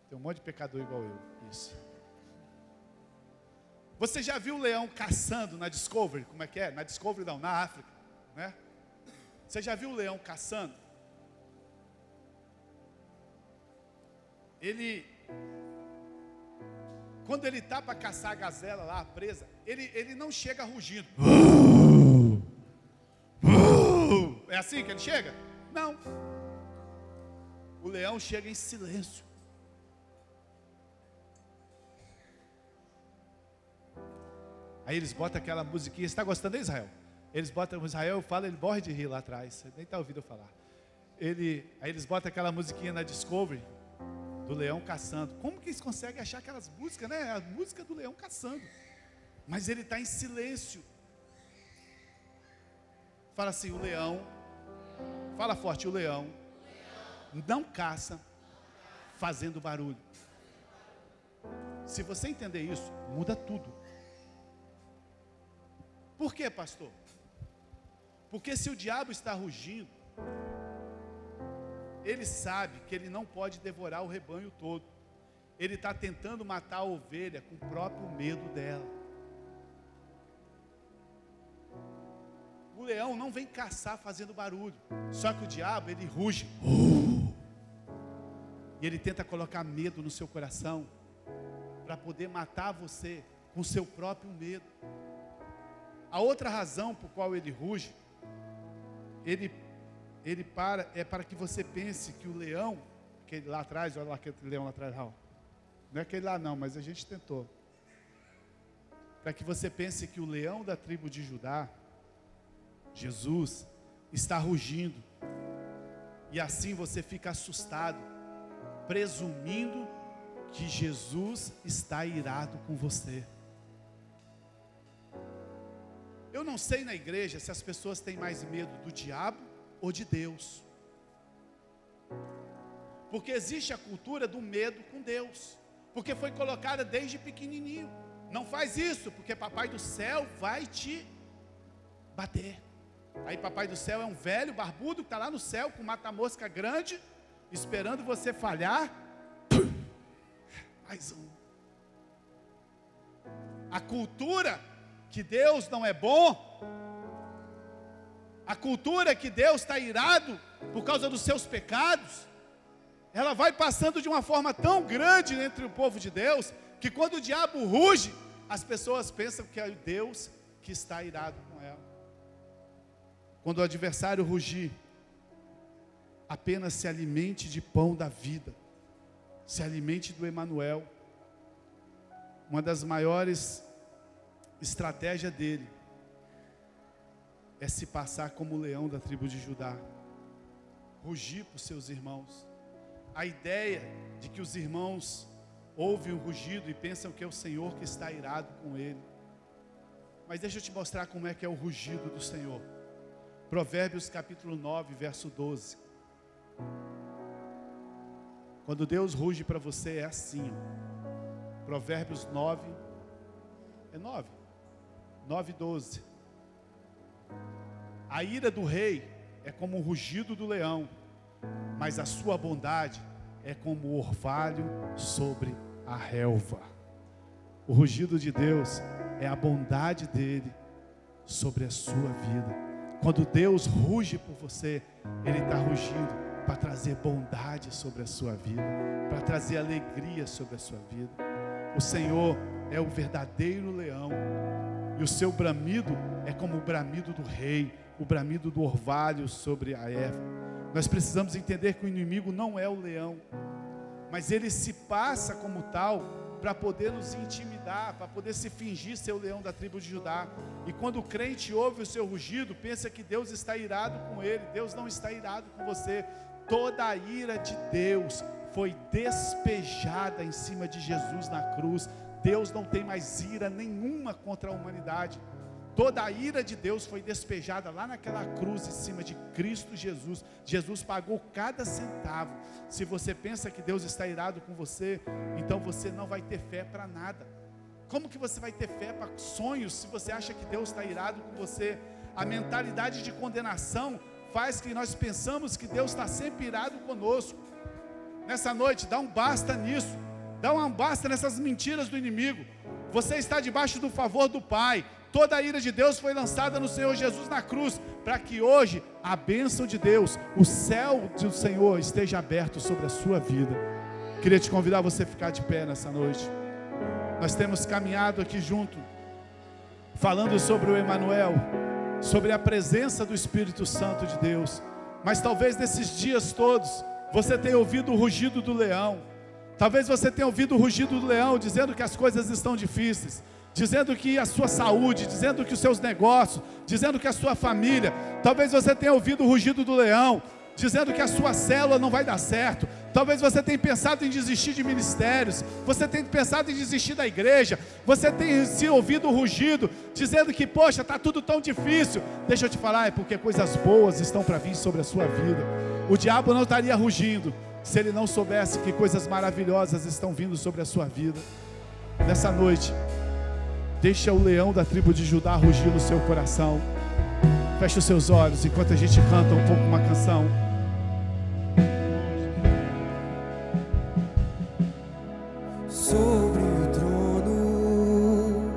Tem um monte de pecador igual eu. Isso. Você já viu o leão caçando na Discovery? Como é que é? Na Discovery não, na África, né? Você já viu o leão caçando? Quando ele está para caçar a gazela lá, presa, ele não chega rugindo. É assim que ele chega? Não. O leão chega em silêncio. Aí eles botam aquela musiquinha. Você está gostando de Israel? Eles botam Israel, eu falo, ele morre de rir lá atrás. Você nem está ouvindo eu falar. Aí eles botam aquela musiquinha na Discovery do leão caçando. Como que eles conseguem achar aquelas músicas, né? A música do leão caçando. Mas ele está em silêncio. Fala assim, o leão. Fala forte, o leão não caça fazendo barulho. Se você entender isso, muda tudo. Por quê, pastor? Porque se o diabo está rugindo, ele sabe que ele não pode devorar o rebanho todo. Ele está tentando matar a ovelha com o próprio medo dela. O leão não vem caçar fazendo barulho. Só que o diabo, ele ruge. E ele tenta colocar medo no seu coração, para poder matar você com o seu próprio medo. A outra razão por qual ele ruge, é para que você pense que o leão, aquele lá atrás, olha lá aquele leão lá atrás, não é aquele lá não, mas a gente tentou. Para que você pense que o leão da tribo de Judá, Jesus, está rugindo. E assim você fica assustado, presumindo que Jesus está irado com você. Eu não sei na igreja se as pessoas têm mais medo do diabo ou de Deus. Porque existe a cultura do medo com Deus. Porque foi colocada desde pequenininho. Não faz isso, porque papai do céu vai te bater. Aí papai do céu é um velho barbudo que está lá no céu com mata-mosca grande, esperando você falhar. Mais um. A cultura que Deus não é bom, a cultura que Deus está irado por causa dos seus pecados, ela vai passando de uma forma tão grande entre o povo de Deus, que quando o diabo ruge, as pessoas pensam que é Deus que está irado com ela. Quando o adversário rugir, apenas se alimente de pão da vida, se alimente do Emanuel. Uma das maiores estratégias dele é se passar como o leão da tribo de Judá, rugir para os seus irmãos. A ideia de que os irmãos ouvem o rugido e pensam que é o Senhor que está irado com ele. Mas deixa eu te mostrar como é que é o rugido do Senhor. Provérbios capítulo 9, verso 12. Quando Deus ruge para você é assim. Provérbios 9, 12. A ira do rei é como o rugido do leão, mas a sua bondade é como o orvalho sobre a relva. O rugido de Deus é a bondade dele sobre a sua vida. Quando Deus ruge por você, Ele está rugindo para trazer bondade sobre a sua vida, para trazer alegria sobre a sua vida. O Senhor é o verdadeiro leão, e o seu bramido é como o bramido do rei, o bramido do orvalho sobre a erva. Nós precisamos entender que o inimigo não é o leão, mas ele se passa como tal para poder nos intimidar, para poder se fingir ser o leão da tribo de Judá. E quando o crente ouve o seu rugido, pensa que Deus está irado com ele. Deus não está irado com você. Toda a ira de Deus foi despejada em cima de Jesus na cruz. Deus não tem mais ira nenhuma contra a humanidade. Toda a ira de Deus foi despejada lá naquela cruz em cima de Cristo Jesus. Jesus pagou cada centavo. Se você pensa que Deus está irado com você, então você não vai ter fé para nada. Como que você vai ter fé para sonhos se você acha que Deus está irado com você? A mentalidade de condenação faz que nós pensamos que Deus está sempre irado conosco. Nessa noite, dá um basta nisso. Dá um basta nessas mentiras do inimigo. Você está debaixo do favor do Pai. Toda a ira de Deus foi lançada no Senhor Jesus na cruz, para que hoje a bênção de Deus, o céu do Senhor esteja aberto sobre a sua vida. Queria te convidar a você ficar de pé nessa noite. Nós temos caminhado aqui junto, falando sobre o Emanuel, sobre a presença do Espírito Santo de Deus. Mas talvez nesses dias todos, você tenha ouvido o rugido do leão. Talvez você tenha ouvido o rugido do leão, dizendo que as coisas estão difíceis, dizendo que a sua saúde, dizendo que os seus negócios, dizendo que a sua família. Talvez você tenha ouvido o rugido do leão, dizendo que a sua célula não vai dar certo. Talvez você tenha pensado em desistir de ministérios, você tenha pensado em desistir da igreja, você tenha se ouvido o rugido, dizendo que, poxa, está tudo tão difícil. Deixa eu te falar, é porque coisas boas estão para vir sobre a sua vida. O diabo não estaria rugindo se ele não soubesse que coisas maravilhosas estão vindo sobre a sua vida. Nessa noite, deixa o leão da tribo de Judá rugir no seu coração. Feche os seus olhos enquanto a gente canta um pouco uma canção. Sobre o trono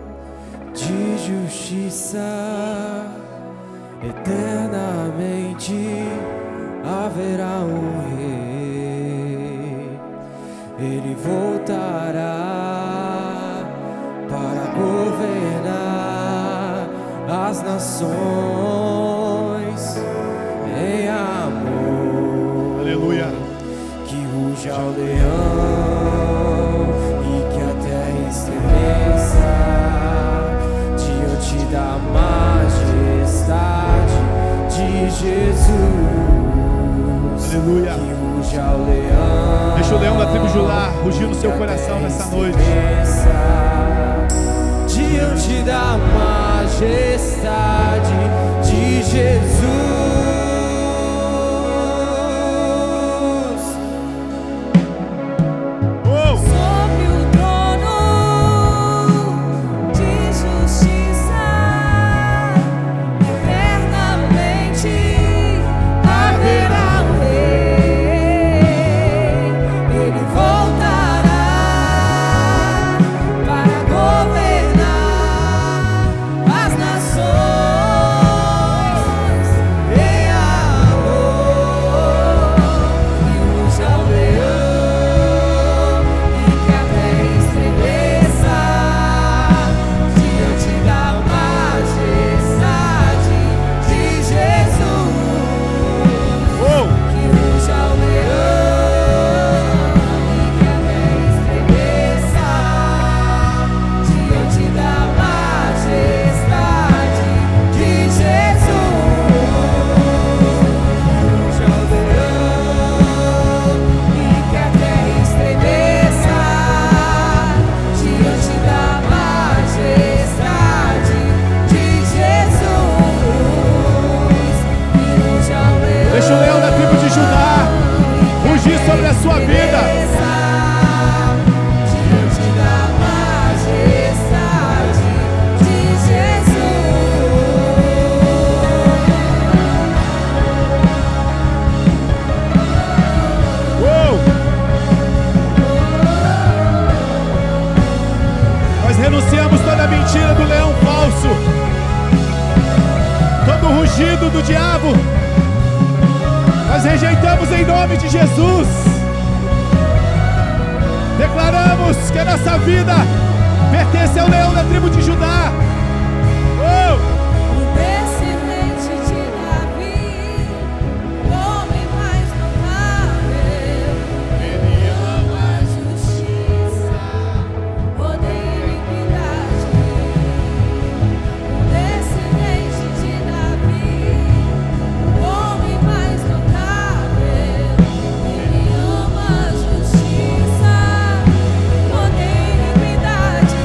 de justiça, eternamente haverá um rei. Ele voltará para governar as nações em amor. Aleluia. Que ruja o leão e que a terra estremeça diante da majestade de Jesus. Aleluia. Que ruja o leão. Deixa o leão da tribo de Judá rugir no seu coração nessa noite. Diante da majestade de Jesus. Sobre o trono de justiça, eternamente haverá um rei. Ele voltará para governar as nações em amor. Que ruja o leão e que a terra estremeça diante da majestade de Jesus. Que ruja o leão e que a terra estremeça diante da majestade de Jesus. Que ruja o leão e que a terra estremeça diante da majestade de Jesus. Que ruja o leão. Deixa o leão da tribo de Judá rugir sobre a sua vida. Diante da majestade de Jesus. Nós renunciamos toda a mentira do leão falso, todo o rugido do diabo. Nós rejeitamos em nome de Jesus. Declaramos que a nossa vida pertence ao leão da tribo de Judá. O descendente de Davi, o homem mais notável, ele ama a justiça, poder e iniquidade. O descendente de Davi, o homem mais notável, ele ama a justiça, poder e iniquidade.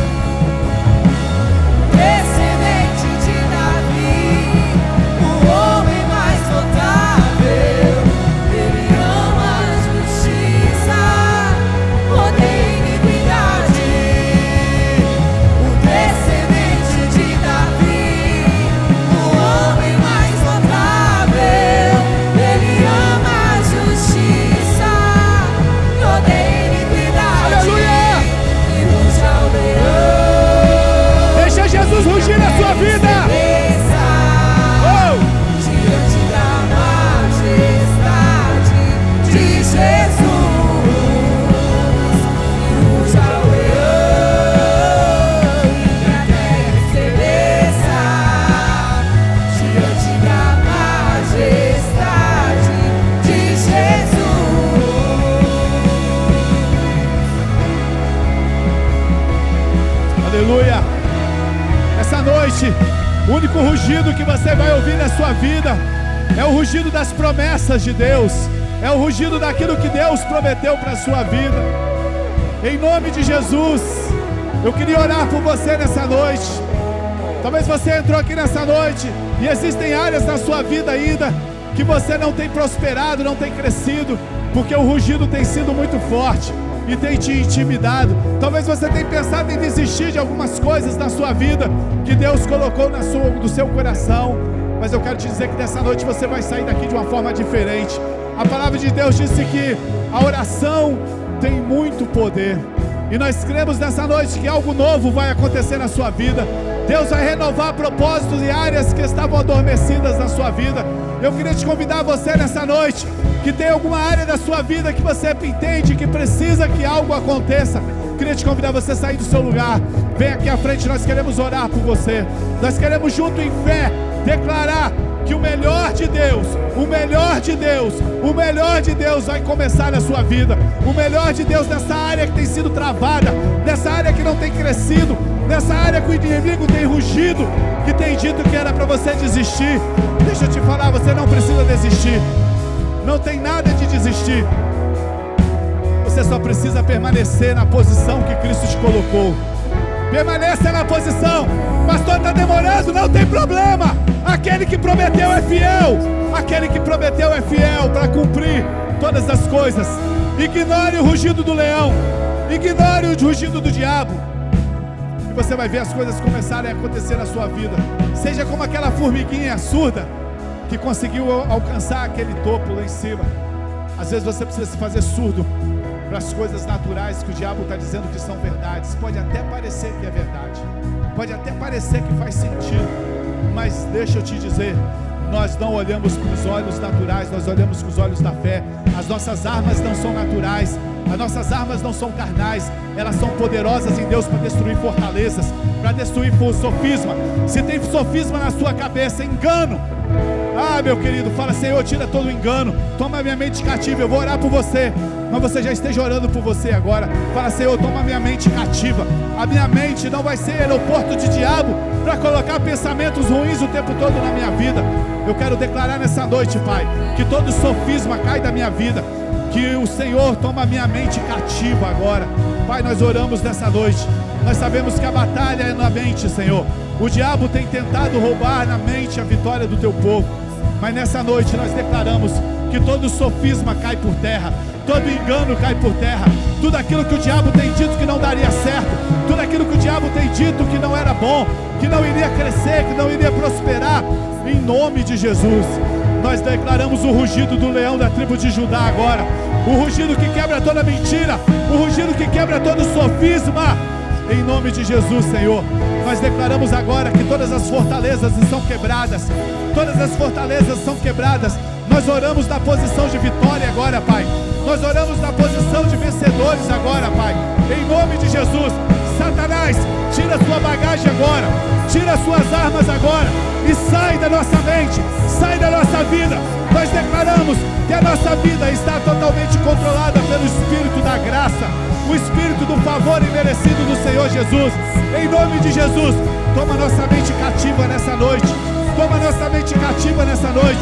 que você vai ouvir na sua vida é o rugido das promessas de Deus, é o rugido daquilo que Deus prometeu para a sua vida. Em nome de Jesus, eu queria orar por você nessa noite. Talvez você entrou aqui nessa noite e existem áreas na sua vida ainda que você não tem prosperado, não tem crescido, porque o rugido tem sido muito forte e tem te intimidado. Talvez você tenha pensado em desistir de algumas coisas na sua vida que Deus colocou no seu coração, mas eu quero te dizer que nessa noite você vai sair daqui de uma forma diferente. A palavra de Deus disse que a oração tem muito poder, e nós cremos nessa noite que algo novo vai acontecer na sua vida. Deus vai renovar propósitos e áreas que estavam adormecidas na sua vida. Eu queria te convidar você nessa noite, que tem alguma área da sua vida que você entende que precisa que algo aconteça. Queria te convidar você a sair do seu lugar. Vem aqui à frente, nós queremos orar por você. Nós queremos junto em fé declarar que o melhor de Deus, o melhor de Deus, o melhor de Deus vai começar na sua vida. O melhor de Deus nessa área que tem sido travada, nessa área que não tem crescido, nessa área que o inimigo tem rugido, que tem dito que era para você desistir. Deixa eu te falar, você não precisa desistir. Não tem nada de desistir. Você só precisa permanecer na posição que Cristo te colocou. Permaneça na posição. Pastor, está demorando, não tem problema. Aquele que prometeu é fiel. Aquele que prometeu é fiel para cumprir todas as coisas. Ignore o rugido do leão. Ignore o rugido do diabo. E você vai ver as coisas começarem a acontecer na sua vida. Seja como aquela formiguinha surda que conseguiu alcançar aquele topo lá em cima. Às vezes você precisa se fazer surdo para as coisas naturais que o diabo está dizendo que são verdades. Pode até parecer que é verdade, pode até parecer que faz sentido, mas deixa eu te dizer, nós não olhamos com os olhos naturais, nós olhamos com os olhos da fé. As nossas armas não são naturais, as nossas armas não são carnais, elas são poderosas em Deus para destruir fortalezas, para destruir sofisma. Se tem sofisma na sua cabeça, engano, meu querido, fala: Senhor, tira todo o engano, toma minha mente cativa. Eu vou orar por você, mas você já esteja orando por você agora. Fala: Senhor, toma minha mente cativa. A minha mente não vai ser aeroporto de diabo para colocar pensamentos ruins o tempo todo na minha vida. Eu quero declarar nessa noite, Pai, que todo sofisma cai da minha vida, que o Senhor toma a minha mente cativa agora. Pai, nós oramos nessa noite. Nós sabemos que a batalha é na mente, Senhor. O diabo tem tentado roubar na mente a vitória do teu povo, mas nessa noite nós declaramos que todo sofisma cai por terra, todo engano cai por terra, tudo aquilo que o diabo tem dito que não daria certo, tudo aquilo que o diabo tem dito que não era bom, que não iria crescer, que não iria prosperar, em nome de Jesus, nós declaramos o rugido do leão da tribo de Judá agora, o rugido que quebra toda mentira, o rugido que quebra todo sofisma, em nome de Jesus, Senhor. Nós declaramos agora que todas as fortalezas são quebradas, todas as fortalezas são quebradas. Nós oramos na posição de vitória agora, Pai. Nós oramos na posição de vencedores agora, Pai. Em nome de Jesus, Satanás, tira a sua bagagem agora, tira as suas armas agora e sai da nossa mente, sai da nossa vida. Nós declaramos que a nossa vida está totalmente controlada pelo Espírito da graça, o Espírito do favor imerecido do Senhor Jesus. Em nome de Jesus, toma nossa mente cativa nessa noite, toma nossa mente cativa nessa noite.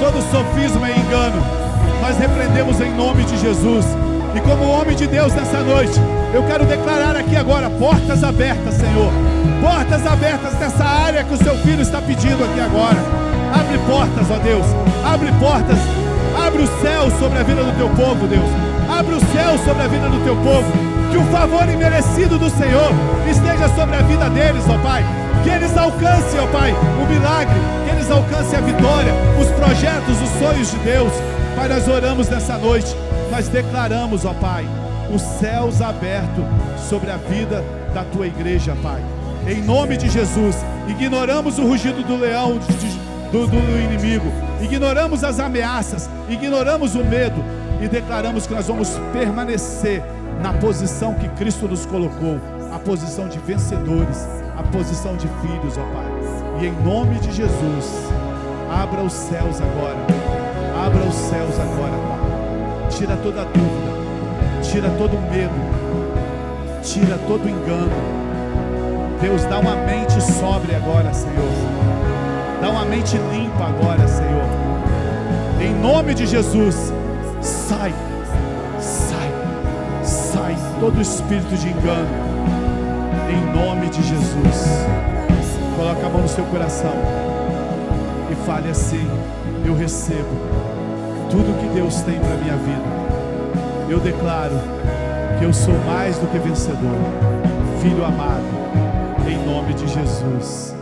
Todo sofisma e engano, nós repreendemos em nome de Jesus. E como homem de Deus nessa noite, eu quero declarar aqui agora, portas abertas, Senhor. Portas abertas nessa área que o seu filho está pedindo aqui agora. Abre portas, ó Deus, abre portas. Abre o céu sobre a vida do teu povo, Deus. Abre o céu sobre a vida do teu povo. Que o favor imerecido do Senhor esteja sobre a vida deles, ó Pai. Que eles alcancem, ó Pai, o milagre. Que eles alcancem a vitória, os projetos, os sonhos de Deus. Pai, nós oramos nessa noite. Nós declaramos, ó Pai, os céus abertos sobre a vida da tua igreja, Pai. Em nome de Jesus, ignoramos o rugido do leão, do inimigo. Ignoramos as ameaças, ignoramos o medo e declaramos que nós vamos permanecer na posição que Cristo nos colocou, a posição de vencedores, a posição de filhos, ó Pai. E em nome de Jesus, abra os céus agora, abra os céus agora, Pai. Tira toda dúvida, tira todo medo, tira todo engano, Deus, dá uma mente sóbria agora, Senhor. Dá uma mente limpa agora, Senhor. Em nome de Jesus, sai todo espírito de engano. Em nome de Jesus. Coloca a mão no seu coração e fale assim: eu recebo tudo que Deus tem para a minha vida. Eu declaro que eu sou mais do que vencedor, filho amado, em nome de Jesus.